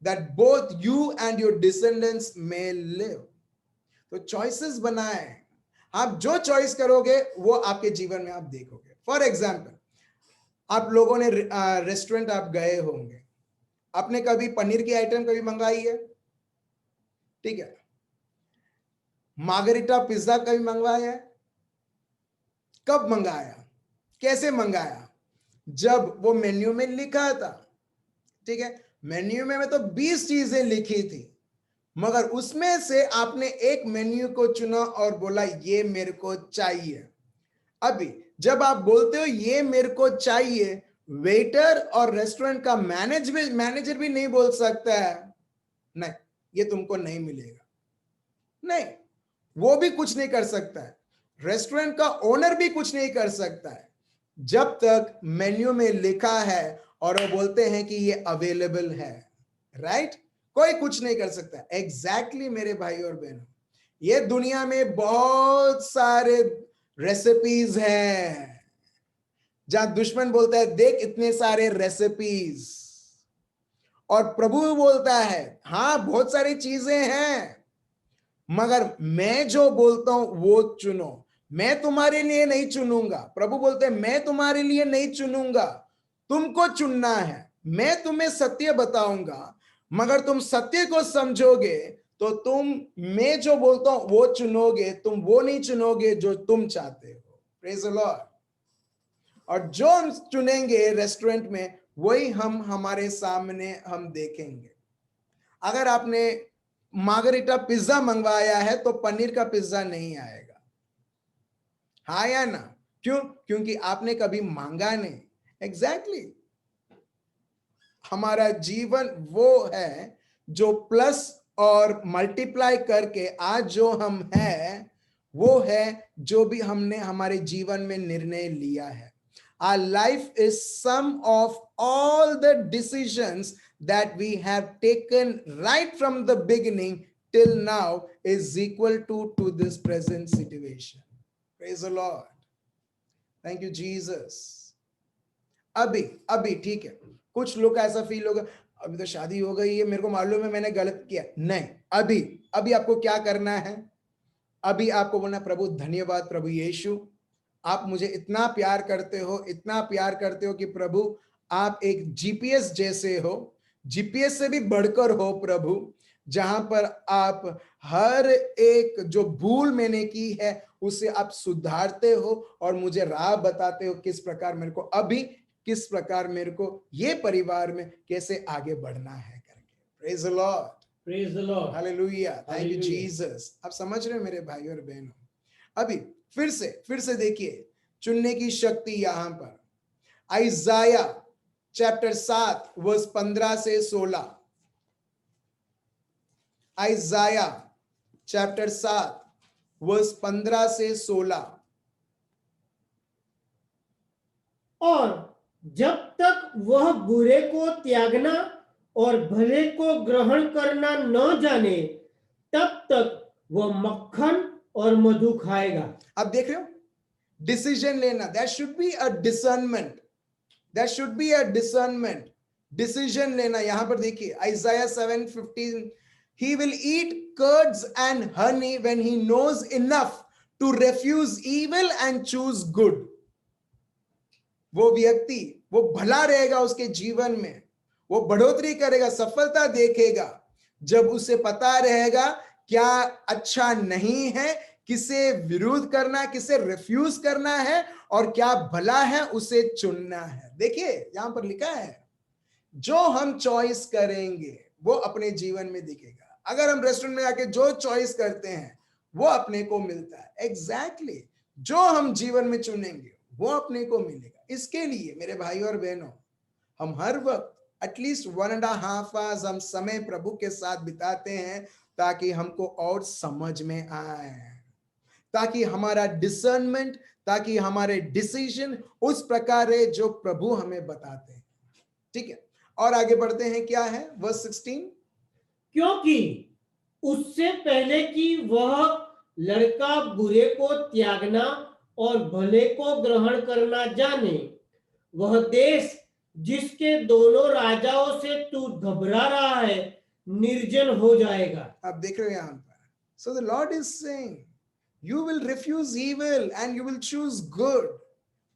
Speaker 1: that both you and your descendants may live। तो चॉइसेस बनाए, आप जो चॉइस करोगे वो आपके जीवन में आप देखोगे। फॉर एग्जाम्पल, आप लोगों ने रेस्टोरेंट आप गए होंगे, आपने कभी पनीर की आइटम कभी मंगाई है, ठीक है, मार्गरिटा पिज्जा कभी मंगवाया है? कब मंगाया, कैसे मंगाया? जब वो मेन्यू में लिखा था, ठीक है, मेन्यू में तो 20 चीजें लिखी थी, मगर उसमें से आपने एक मेन्यू को चुना और बोला ये मेरे को चाहिए। अभी जब आप बोलते हो ये मेरे को चाहिए, वेटर और रेस्टोरेंट का मैनेजर भी नहीं बोल सकता है नहीं ये तुमको नहीं मिलेगा, नहीं, वो भी कुछ नहीं कर सकता है, रेस्टोरेंट का ओनर भी कुछ नहीं कर सकता है, जब तक मेन्यू में लिखा है और वो बोलते हैं कि ये अवेलेबल है, राइट? कोई कुछ नहीं कर सकता। एग्जैक्टली मेरे भाई और बहनों, ये दुनिया में बहुत सारे रेसिपीज हैं जहां दुश्मन बोलता है देख इतने सारे रेसिपीज, और प्रभु बोलता है हाँ बहुत सारी चीजें हैं, मगर मैं जो बोलता हूं वो चुनो, मैं तुम्हारे लिए नहीं चुनूंगा। प्रभु बोलते हैं मैं तुम्हारे लिए नहीं चुनूंगा, तुमको चुनना है। मैं तुम्हें सत्य बताऊंगा, मगर तुम सत्य को समझोगे तो तुम मैं जो बोलता हूं वो चुनोगे, तुम वो नहीं चुनोगे जो तुम चाहते हो। Praise the Lord. और जो हम चुनेंगे रेस्टोरेंट में, वही हम हमारे सामने हम देखेंगे। अगर आपने मार्गरिटा पिज्जा मंगवाया है तो पनीर का पिज्जा नहीं आएगा, हाँ या ना? क्यों? क्योंकि आपने कभी मांगा नहीं। एग्जैक्टली हमारा जीवन वो है जो प्लस और मल्टीप्लाई करके आज जो हम हैं वो है जो भी हमने हमारे जीवन में निर्णय लिया है। Our life is sum of all the decisions that we have taken right from the beginning till now is equal to this present situation. Praise the Lord. Thank you, Jesus. अभी अभी ठीक है। कुछ लोग का ऐसा फील होगा, अभी तो शादी हो गई है, मेरे को मालूम है मैंने गलत किया। नहीं, अभी अभी आपको क्या करना है? अभी आपको बोलना, प्रभु धन्यवाद, प्रभु यीशु, आप मुझे इतना प्यार करते हो, इतना प्यार करते हो कि प्रभु आप एक जीपीएस जैसे हो, जीपीएस से भी बढ़कर हो प्रभु, जहां पर आप हर एक जो भूल मैंने की है उसे आप सुधारते हो और मुझे राह बताते हो किस प्रकार मेरे को अभी, किस प्रकार मेरे को ये परिवार में कैसे आगे बढ़ना है करके। Praise the Lord,
Speaker 2: praise the Lord,
Speaker 1: hallelujah, thank you
Speaker 2: hallelujah.
Speaker 1: Jesus. आप समझ रहे हो मेरे भाई और बहनों? अभी फिर से देखिए चुनने की शक्ति यहां पर। आइजाया चैप्टर 7 वर्स 15 से 16। आइजाया चैप्टर 7 वर्स 15 से 16।
Speaker 2: और जब तक वह बुरे को त्यागना और भले को ग्रहण करना न जाने, तब तक वह मक्खन और मधु खाएगा।
Speaker 1: अब देख रहे हो, डिसीजन लेना, that should be a discernment, that should be a discernment, decision लेना। यहां पर देखिए आइजाया 7:15, he will eat curds and honey when he knows enough to refuse evil and choose good. वो व्यक्ति वो भला रहेगा उसके जीवन में, वो बढ़ोतरी करेगा, सफलता देखेगा जब उसे पता रहेगा क्या अच्छा नहीं है, किसे विरोध करना, किसे रिफ्यूज करना है और क्या भला है उसे चुनना है। देखिए यहां पर लिखा है जो हम चॉइस करेंगे वो अपने जीवन में दिखेगा। अगर हम रेस्टोरेंट में जाके जो चॉइस करते हैं वो अपने को मिलता है। एग्जैक्टली जो हम जीवन में चुनेंगे वो अपने को मिलेगा। इसके लिए मेरे भाई और बहनों, हम हर वक्त एटलीस्ट 1.5 आवर्स हम समय प्रभु के साथ बिताते हैं ताकि हमको और समझ में आए, ताकि हमारा डिसर्नमेंट, ताकि हमारे डिसीजन उस प्रकार है जो प्रभु हमें बताते हैं। ठीक है, और आगे बढ़ते हैं। क्या है वर्स 16?
Speaker 2: क्योंकि उससे पहले कि वह लड़का बुरे को त्यागना और भले को ग्रहण करना जाने, वह देश जिसके दोनों राजाओं से तू घबरा रहा है निर्जन हो जाएगा।
Speaker 1: आप देख रहे हो यहां पर, so the Lord is saying you will refuse evil and you will choose good,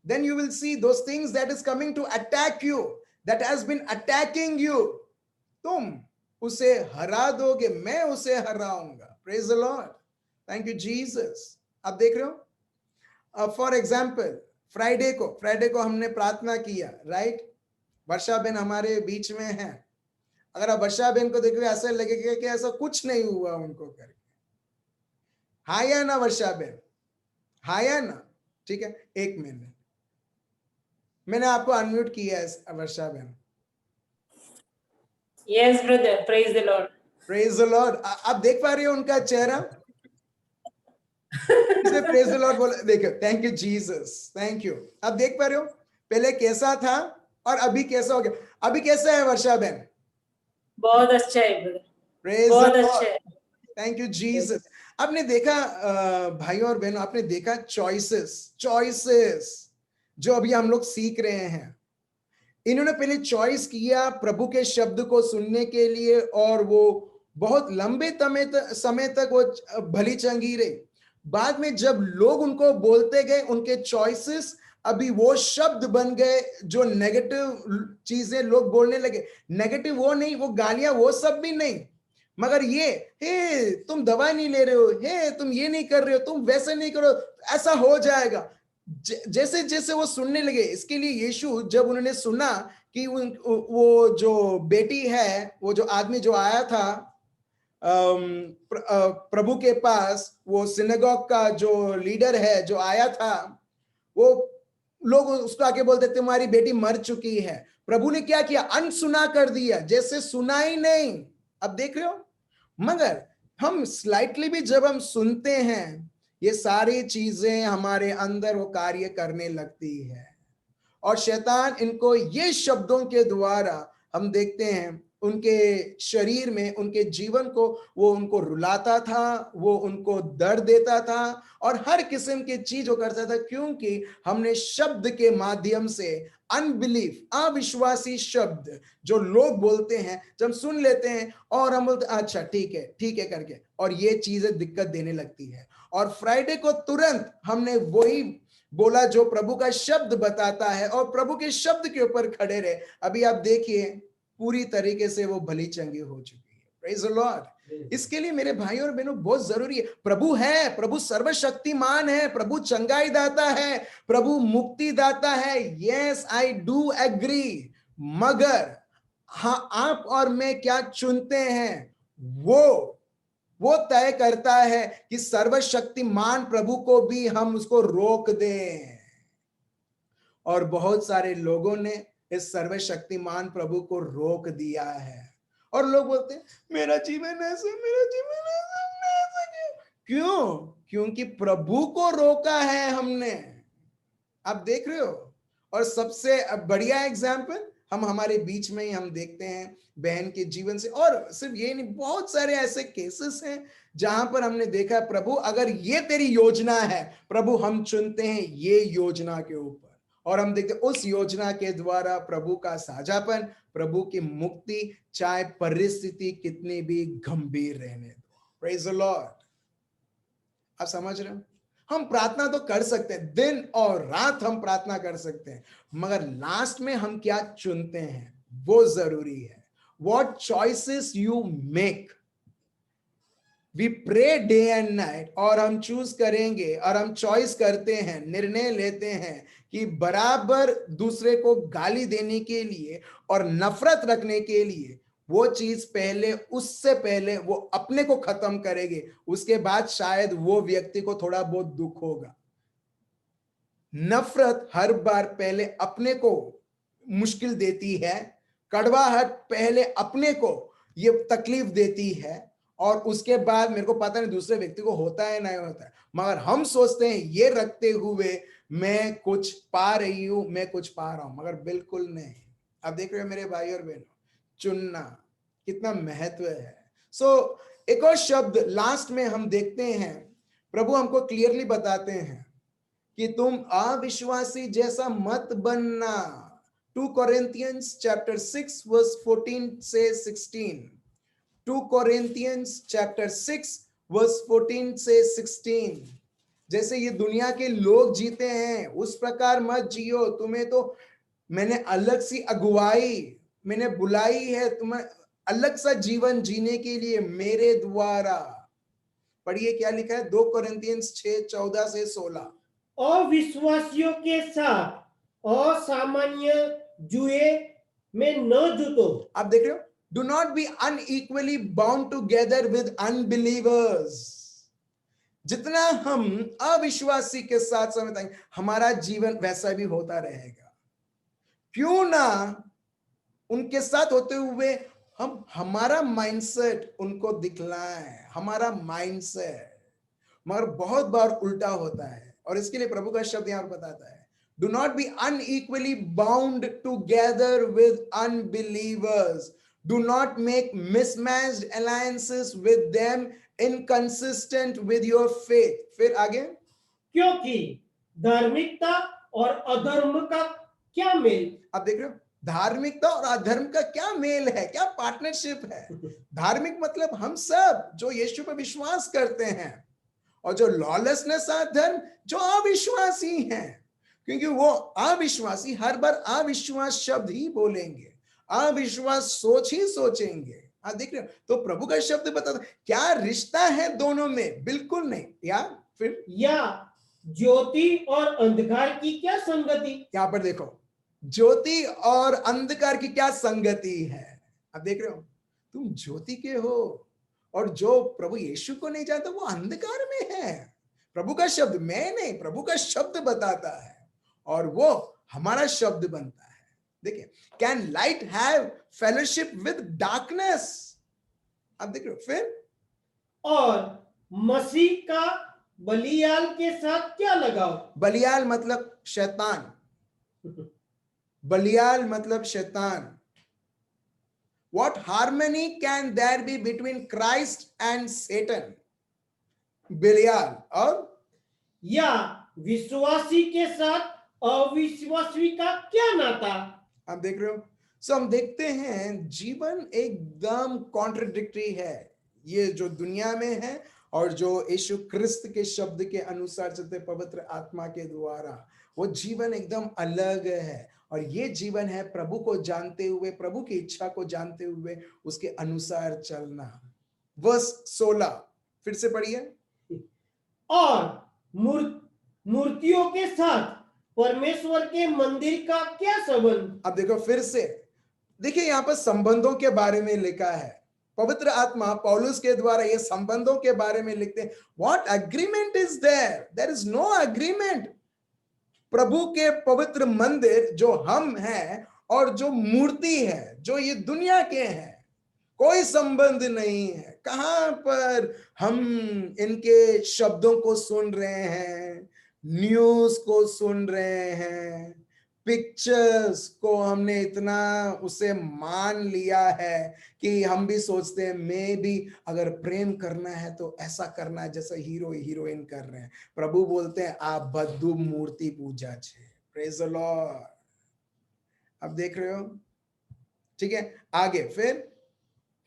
Speaker 1: then you will see those things that is coming to attack you, that has been attacking you, तुम उसे हरा दोगे, मैं उसे हराऊंगा। Praise the Lord, thank you Jesus. आप देख रहे हो, फॉर एग्जाम्पल फ्राइडे को हमने प्रार्थना किया, राइट? वर्षा बहन हमारे बीच में है। अगर आप वर्षा बहन को देखोगे ऐसा लगेगा कि ऐसा कुछ नहीं हुआ उनको करके। हाँ या ना वर्षा बहन? हाँ या ना? ठीक है, एक मिनट, मैंने आपको अनम्यूट किया है वर्षा बहन।
Speaker 3: Yes, brother. Praise the Lord.
Speaker 1: Praise the Lord. आप देख पा रहे हो उनका चेहरा? इसे प्रेज द लॉर्ड बोला, देखो, thank you Jesus, thank you. आप देख पा रहे हो पहले कैसा था और अभी कैसा हो गया। अभी कैसा है वर्षा बहन?
Speaker 3: बहुत अच्छा है brother.
Speaker 1: प्रेज
Speaker 3: बहुत
Speaker 1: द
Speaker 3: अच्छा
Speaker 1: लॉर्ड,
Speaker 3: है.
Speaker 1: Thank you Jesus. आपने देखा भाइयों और बहनों, आपने देखा चॉइसेस जो अभी हम लोग सीख रहे हैं। इन्होंने पहले चॉइस किया प्रभु के शब्द को सुनने के लिए और वो बहुत लंबे समय तक वो भली चंगी रही। बाद में जब लोग उनको बोलते गए, उनके चॉइसेस अभी वो शब्द बन गए जो नेगेटिव चीजें लोग बोलने लगे। नेगेटिव वो नहीं, वो गालियां वो सब भी नहीं, मगर ये, हे तुम दवाई नहीं ले रहे हो, हे तुम ये नहीं कर रहे हो, तुम वैसे नहीं करो, ऐसा हो जाएगा। जैसे जैसे वो सुनने लगे। इसके लिए यीशु जब उन्होंने सुना कि वो जो बेटी है, वो जो आदमी जो आया था प्रभु के पास, वो सिनेगॉग का जो लीडर है जो आया था, वो लोग उसको आके बोलते तुम्हारी बेटी मर चुकी है। प्रभु ने क्या किया? अनसुना कर दिया, जैसे सुना ही नहीं। अब देख रहे हो, मगर हम स्लाइटली भी जब हम सुनते हैं, ये सारी चीजें हमारे अंदर वो कार्य करने लगती है और शैतान इनको ये शब्दों के द्वारा हम देखते हैं उनके शरीर में, उनके जीवन को वो उनको रुलाता था, वो उनको दर्द देता था और हर किस्म की चीज वो करता था, क्योंकि हमने शब्द के माध्यम से अनबिलीफ, अविश्वासी शब्द जो लोग बोलते हैं, जब हम सुन लेते हैं और हम बोलते अच्छा ठीक है करके, और ये चीजें दिक्कत देने लगती है। और फ्राइडे को तुरंत हमने वही बोला जो प्रभु का शब्द बताता है, और प्रभु के शब्द के ऊपर खड़े रहे। अभी आप देखिए पूरी तरीके से वो भली चंगी हो चुकी है। Praise the Lord. इसके लिए मेरे भाई और बहनों बहुत जरूरी है, प्रभु है, प्रभु सर्वशक्तिमान है, प्रभु चंगाई दाता है, प्रभु मुक्ति दाता है। Yes, I do agree. मगर हाँ, आप और मैं क्या चुनते हैं वो तय करता है कि सर्वशक्तिमान प्रभु को भी हम उसको रोक दें। और बहुत सारे लोगों ने इस सर्वशक्तिमान प्रभु को रोक दिया है, और लोग बोलते हैं मेरा जीवन ऐसा क्यों? क्योंकि प्रभु को रोका है हमने। आप देख रहे हो। और सबसे बढ़िया एग्जाम्पल हम हमारे बीच में ही हम देखते हैं बहन के जीवन से। और सिर्फ ये नहीं, बहुत सारे ऐसे केसेस हैं जहां पर हमने देखा प्रभु अगर ये तेरी योजना है, प्रभु हम चुनते हैं ये योजना के ऊपर, और हम देखते उस योजना के द्वारा प्रभु का साझापन, प्रभु की मुक्ति, चाहे परिस्थिति कितनी भी गंभीर रहने दो। Praise the Lord. आप समझ रहे हो। हम प्रार्थना तो कर सकते हैं, दिन और रात हम प्रार्थना कर सकते हैं, मगर लास्ट में हम क्या चुनते हैं वो जरूरी है। What choices you make. We pray day and night, और हम चूज करेंगे, और हम चॉइस करते हैं, निर्णय लेते हैं कि बराबर दूसरे को गाली देने के लिए और नफरत रखने के लिए वो चीज पहले, उससे पहले वो अपने को खत्म करेंगे, उसके बाद शायद वो व्यक्ति को थोड़ा बहुत दुख होगा। नफरत हर बार पहले अपने को मुश्किल देती है, कड़वाहट पहले अपने को ये तकलीफ देती है, और उसके बाद मेरे को पता नहीं दूसरे व्यक्ति को होता है नहीं होता है, मगर हम सोचते हैं ये रखते हुए मैं कुछ पा रही हूं, मैं कुछ पा रहा हूं, मगर बिल्कुल नहीं। आप देख रहे हो मेरे भाई और बहनों, चुनना कितना महत्व है। एक और शब्द लास्ट में हम देखते हैं, प्रभु हमको क्लियरली बताते हैं कि तुम अविश्वासी जैसा मत बनना। 2 Corinthians chapter 6 verse 14 से 16। 2 Corinthians chapter 6 verse 14 से 16। जैसे ये दुनिया के लोग जीते हैं उस प्रकार मत जियो। तुम्हें तो मैंने अलग सी अगुवाई, मैंने बुलाई है तुम्हें अलग सा जीवन जीने के लिए मेरे द्वारा। पढ़िए क्या लिखा है 2 Corinthians 6:14 से 16।
Speaker 2: अविश्वासियों के साथ असामान्य जुए में न जुटो।
Speaker 1: आप देख रहे हो, do not be unequally bound together with unbelievers. जितना हम अविश्वासी के साथ समय बिताएंगे हमारा जीवन वैसा भी होता रहेगा। क्यों ना उनके साथ होते हुए हम हमारा माइंडसेट उनको दिखलाएं, हमारा माइंडसेट। मगर बहुत बार उल्टा होता है, और इसके लिए प्रभु का शब्द यहां पर बताता है, do not be unequally bound together with unbelievers. Do not make mismatched alliances with them inconsistent with your faith. फिर आगे,
Speaker 2: क्योंकि धार्मिकता और अधर्म का क्या मेल।
Speaker 1: आप देख रहे हो, धार्मिकता और अधर्म का क्या मेल है, क्या पार्टनरशिप है। धार्मिक मतलब हम सब जो यीशु पर विश्वास करते हैं, और जो लॉलेसनेस धर्म जो अविश्वासी हैं, क्योंकि वो अविश्वासी हर बार अविश्वास शब्द ही बोलेंगे, अविश्वास सोच ही सोचेंगे। आप देख रहे हो, तो प्रभु का शब्द बताता क्या रिश्ता है दोनों में, बिल्कुल नहीं। या फिर
Speaker 2: या ज्योति और अंधकार की क्या संगति।
Speaker 1: यहां पर देखो, ज्योति और अंधकार की क्या संगति है। आप देख रहे हो, तुम ज्योति के हो, और जो प्रभु यीशु को नहीं जानता वो अंधकार में है। प्रभु का शब्द, मैं नहीं, प्रभु का शब्द बताता है, और वो हमारा शब्द बनता है। देखिए, can light have fellowship with darkness. आप देख रहे हो। फिर,
Speaker 2: और मसीह का बलियाल के साथ क्या लगाव।
Speaker 1: बलियाल मतलब शैतान, बलियाल मतलब शैतान। What harmony can there be between Christ and Satan? बलियाल और
Speaker 2: या विश्वासी के साथ अविश्वासी का क्या नाता?
Speaker 1: आप देख रहे हो? सो हम देखते हैं जीवन एकदम कॉन्ट्रडिक्टरी है, ये जो दुनिया में है और जो यीशु क्रिस्त के शब्द के अनुसार चलते पवित्र आत्मा के द्वारा, वो जीवन एकदम अलग है। और ये जीवन है प्रभु को जानते हुए, प्रभु की इच्छा को जानते हुए उसके अनुसार चलना। वर्स 16 फिर से पढ़िए।
Speaker 2: और मूर्तियों के साथ परमेश्वर के मंदिर का क्या संबंध?
Speaker 1: अब देखो फिर से, देखिए यहां पर संबंधों के बारे में लिखा है। पवित्र आत्मा पौलुस के द्वारा ये संबंधों के बारे में लिखते हैं। What agreement is there? There is no agreement. प्रभु के पवित्र मंदिर जो हम हैं और जो मूर्ति है जो ये दुनिया के हैं, कोई संबंध नहीं है। कहां पर हम इनके शब्दों को सुन रहे हैं, न्यूज को सुन रहे हैं, पिक्चर्स को हमने इतना उसे मान लिया है कि हम भी सोचते हैं मैं भी अगर प्रेम करना है तो ऐसा करना है जैसा हीरो हीरोइन कर रहे हैं। प्रभु बोलते हैं आप बद्दू मूर्ति पूजा छे। Praise the Lord. अब देख रहे हो? ठीक है, आगे फिर।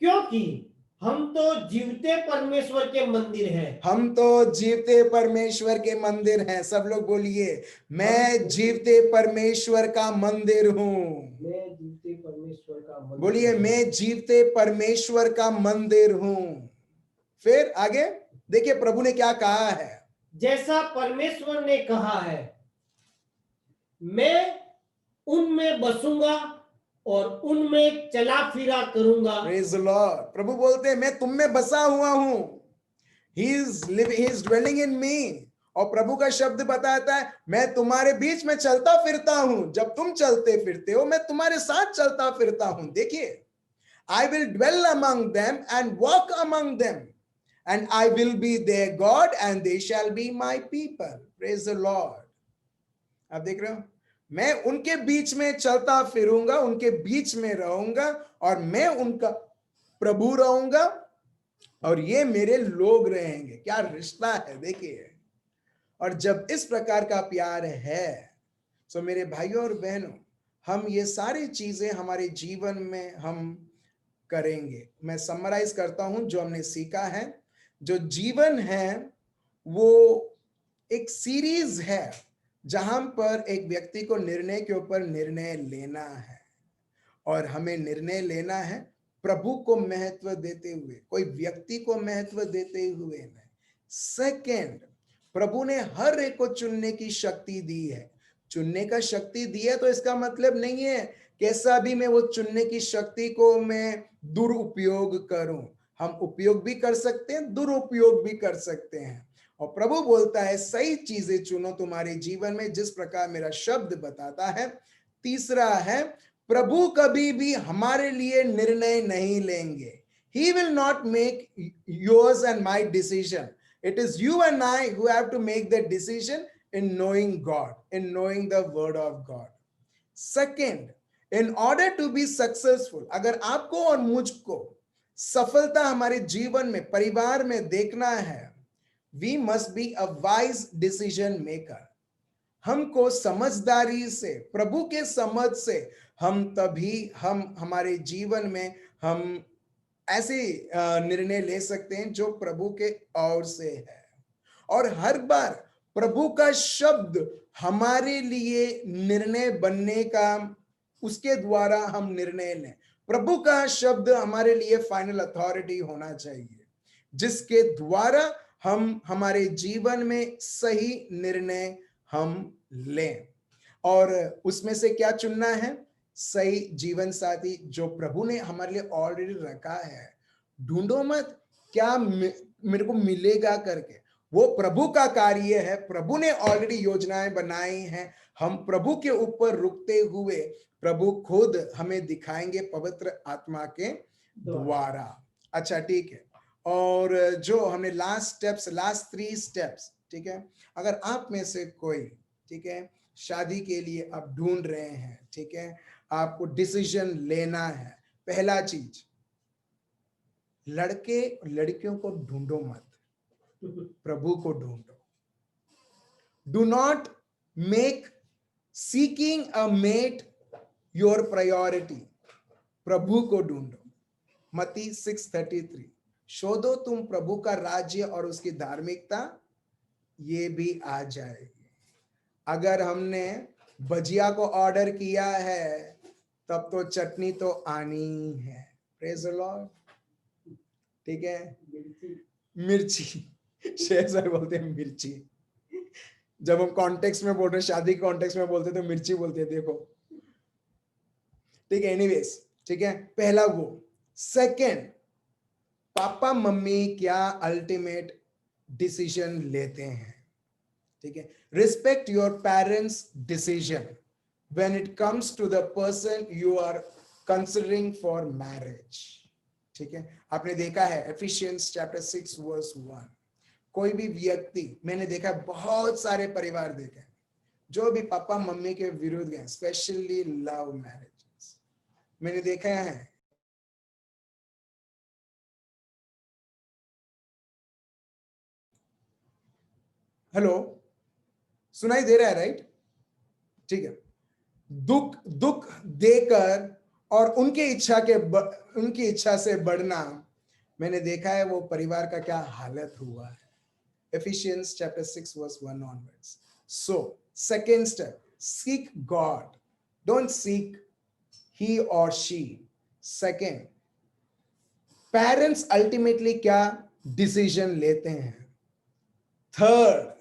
Speaker 2: क्योंकि हम तो जीवते परमेश्वर के मंदिर हैं।
Speaker 1: हम तो जीवते परमेश्वर के मंदिर हैं। सब लोग बोलिए, मैं जीवते परमेश्वर का मंदिर हूं।
Speaker 2: मैं जीवते परमेश्वर का मंदिर
Speaker 1: बोलिए,
Speaker 2: हूं।
Speaker 1: मैं जीवते परमेश्वर का मंदिर हूं। फिर आगे देखिए प्रभु ने क्या कहा है।
Speaker 2: जैसा परमेश्वर ने कहा है, मैं उनमें बसूंगा और उनमें चला फिरा करूंगा।
Speaker 1: Praise the Lord. प्रभु बोलते हैं मैं तुम में बसा हुआ हूं। ही इज ड्वेलिंग इन मी। और प्रभु का शब्द बताता है मैं तुम्हारे बीच में चलता फिरता हूं। जब तुम चलते फिरते हो मैं तुम्हारे साथ चलता फिरता हूं। देखिए, I will dwell among them and walk among them, and I will be their God and they shall be my people. Praise the Lord. आप देख रहे हो? मैं उनके बीच में चलता फिरूंगा, उनके बीच में रहूंगा और मैं उनका प्रभु रहूंगा और ये मेरे लोग रहेंगे। क्या रिश्ता है देखिए। और जब इस प्रकार का प्यार है तो मेरे भाइयों और बहनों, हम ये सारी चीजें हमारे जीवन में हम करेंगे। मैं समराइज करता हूं जो हमने सीखा है। जो जीवन है वो एक सीरीज है जहां पर एक व्यक्ति को निर्णय के ऊपर निर्णय लेना है और हमें निर्णय लेना है प्रभु को महत्व देते हुए, कोई व्यक्ति को महत्व देते हुए नहीं। सेकंड, प्रभु ने हर एक को चुनने की शक्ति दी है। चुनने का शक्ति दी है तो इसका मतलब नहीं है कैसा भी मैं वो चुनने की शक्ति को मैं दुरुपयोग करूं। हम उपयोग भी कर सकते हैं, दुरुपयोग भी कर सकते हैं। और प्रभु बोलता है सही चीजें चुनो तुम्हारे जीवन में जिस प्रकार मेरा शब्द बताता है। तीसरा है, प्रभु कभी भी हमारे लिए निर्णय नहीं लेंगे। He will not make yours and my decision. It is you and I who have to make the decision in knowing God, in knowing the word of God. Second, in order to be successful, अगर आपको और मुझको सफलता हमारे जीवन में, परिवार में देखना है, we must be a wise decision maker. हमको समझदारी से, प्रभु के समझ से हम हमारे जीवन में हम ऐसे निर्णय ले सकते हैं जो प्रभु के ओर से है। और हर बार प्रभु का शब्द हमारे लिए निर्णय बनने का, उसके द्वारा हम निर्णय लें। प्रभु का शब्द हमारे लिए फाइनल अथॉरिटी होना चाहिए जिसके द्वारा हम हमारे जीवन में सही निर्णय हम लें। और उसमें से क्या चुनना है? सही जीवन साथी जो प्रभु ने हमारे लिए ऑलरेडी रखा है। ढूंढो मत क्या मेरे को मिलेगा करके, वो प्रभु का कार्य है। प्रभु ने ऑलरेडी योजनाएं बनाई हैं। हम प्रभु के ऊपर रुकते हुए प्रभु खुद हमें दिखाएंगे पवित्र आत्मा के द्वारा। अच्छा ठीक है। और जो हमने लास्ट 3 स्टेप्स, ठीक है, अगर आप में से कोई, ठीक है, शादी के लिए आप ढूंढ रहे हैं, ठीक है, आपको डिसीजन लेना है, पहला चीज, लड़के लड़कियों को ढूंढो मत, प्रभु को ढूंढो। Do not make seeking a mate your priority, प्रभु को ढूंढो। मत्ती 6:33, शोधो तुम प्रभु का राज्य और उसकी धार्मिकता, ये भी आ जाएगी। अगर हमने भजिया को ऑर्डर किया है तब तो चटनी तो आनी है। Praise the Lord. ठीक है, मिर्ची, शेर सर बोलते हैं मिर्ची। जब हम कॉन्टेक्स्ट में बोल रहे हैं, शादी के कॉन्टेक्स्ट में बोलते हैं तो मिर्ची बोलते हैं, देखो। ठीक है, एनीवेज, ठीक है, पहला वो। सेकंड, पापा मम्मी क्या अल्टीमेट डिसीजन लेते हैं। ठीक है, respect your parents decision when it comes to the person you are considering for marriage. ठीक है, आपने देखा है एफिशियंस चैप्टर 6 वर्स 1, कोई भी व्यक्ति, मैंने देखा बहुत सारे परिवार देखे जो भी पापा मम्मी के विरुद्ध गए, स्पेशली लव मैरिजेस, मैंने देखा है। हेलो, सुनाई दे रहा है राइट? ठीक है, दुख देकर और उनके उनकी इच्छा से बढ़ना, मैंने देखा है वो परिवार का क्या हालत हुआ है। Ephesians chapter 6 verse 1 onwards. So, second step, seek God. Don't seek he or she. Second, parents ultimately क्या डिसीजन लेते हैं। थर्ड,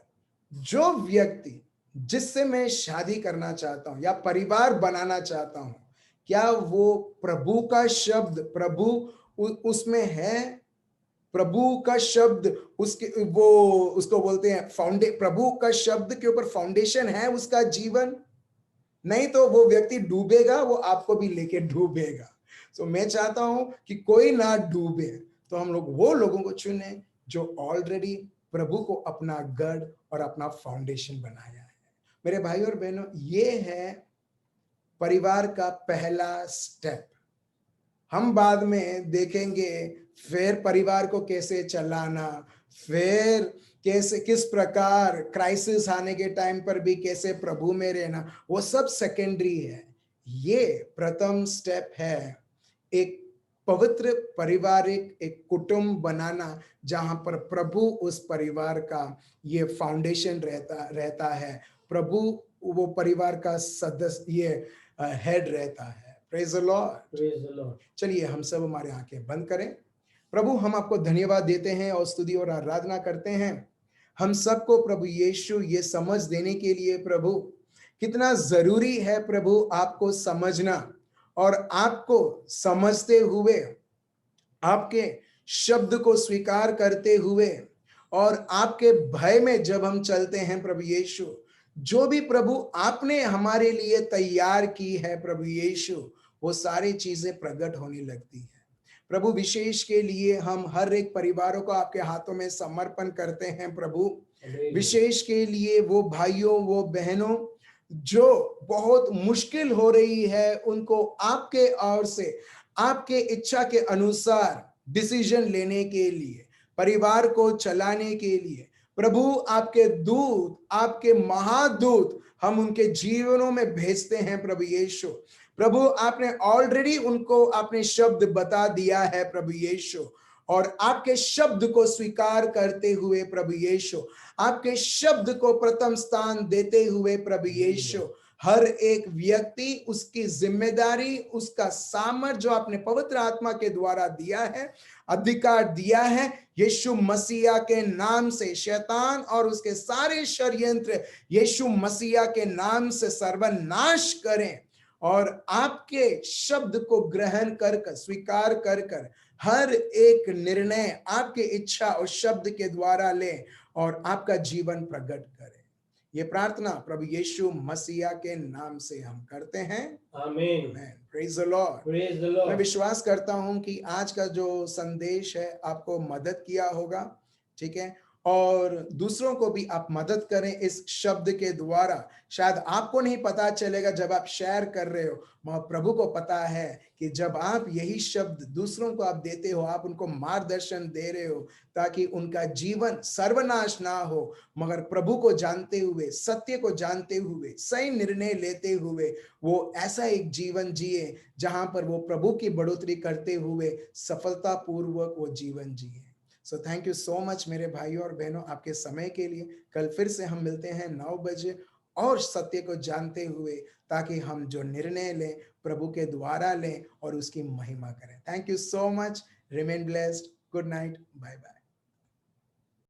Speaker 1: जो व्यक्ति जिससे मैं शादी करना चाहता हूं या परिवार बनाना चाहता हूं, क्या वो प्रभु का शब्द, प्रभु उसमें है, प्रभु का शब्द उसके, वो उसको बोलते हैं प्रभु का शब्द के ऊपर फाउंडेशन है उसका जीवन। नहीं तो वो व्यक्ति डूबेगा, वो आपको भी लेके डूबेगा। तो मैं चाहता हूं कि कोई ना डूबे, तो हम लोग वो लोगों को चुने जो ऑलरेडी प्रभु को अपना गढ़ और अपना फाउंडेशन बनाया है। मेरे भाई और बहनों, ये है परिवार का पहला स्टेप। हम बाद में देखेंगे फिर परिवार को कैसे चलाना, फिर कैसे, किस प्रकार क्राइसिस आने के टाइम पर भी कैसे प्रभु में रहना, वो सब सेकेंडरी है। ये प्रथम स्टेप है एक पवित्र पारिवारिक एक कुटुंब बनाना, जहां पर प्रभु उस परिवार का ये फाउंडेशन रहता है, प्रभु वो परिवार का सदस्य, ये हेड रहता है। Praise the Lord.
Speaker 2: Praise the Lord.
Speaker 1: चलिए हम सब हमारे आंखें बंद करें। प्रभु, हम आपको धन्यवाद देते हैं और स्तुति और आराधना करते हैं। हम सबको प्रभु यीशु ये समझ देने के लिए प्रभु, कितना जरूरी है प्रभु आपको समझना, और आपको समझते हुए, आपके शब्द को स्वीकार करते हुए और आपके भय में जब हम चलते हैं प्रभु यीशु, जो भी प्रभु आपने हमारे लिए तैयार की है प्रभु यीशु, वो सारी चीजें प्रकट होने लगती है। प्रभु, विशेष के लिए हम हर एक परिवारों को आपके हाथों में समर्पण करते हैं प्रभु। विशेष के लिए वो भाइयों, वो बहनों जो बहुत मुश्किल हो रही है, उनको आपके ओर से, आपके इच्छा के अनुसार डिसीजन लेने के लिए, परिवार को चलाने के लिए प्रभु, आपके दूत, आपके महादूत हम उनके जीवनों में भेजते हैं प्रभु यीशु। प्रभु, आपने ऑलरेडी उनको आपने शब्द बता दिया है प्रभु यीशु, और आपके शब्द को स्वीकार करते हुए प्रभु यीशु, आपके शब्द को प्रथम स्थान देते हुए प्रभु यीशु, हर एक व्यक्ति उसकी जिम्मेदारी, उसका सामर्थ जो आपने पवित्र आत्मा के द्वारा दिया है, अधिकार दिया है, यीशु मसीहा के नाम से शैतान और उसके सारे षड्यंत्र यीशु मसीहा के नाम से सर्वनाश करें, और आपके शब्द को ग्रहण कर स्वीकार कर हर एक निर्णय आपके इच्छा और शब्द के द्वारा लें और आपका जीवन प्रकट करें। ये प्रार्थना प्रभु यीशु मसीहा के नाम से हम करते हैं,
Speaker 2: आमीन।
Speaker 1: Praise the Lord.
Speaker 2: Praise the Lord.
Speaker 1: मैं विश्वास करता हूं कि आज का जो संदेश है आपको मदद किया होगा, ठीक है, और दूसरों को भी आप मदद करें इस शब्द के द्वारा। शायद आपको नहीं पता चलेगा जब आप शेयर कर रहे हो, मगर प्रभु को पता है कि जब आप यही शब्द दूसरों को आप देते हो, आप उनको मार्गदर्शन दे रहे हो ताकि उनका जीवन सर्वनाश ना हो, मगर प्रभु को जानते हुए, सत्य को जानते हुए, सही निर्णय लेते हुए वो ऐसा एक जीवन जिए जहां पर वो प्रभु की बढ़ोतरी करते हुए सफलतापूर्वक वो जीवन जिए। So thank you so much मेरे भाइयों और बहनों आपके समय के लिए। कल फिर से हम मिलते हैं 9 बजे और सत्य को जानते हुए, ताकि हम जो निर्णय लें प्रभु के द्वारा लें और उसकी महिमा करें। Thank you so much. Remain blessed. Good night. Bye bye.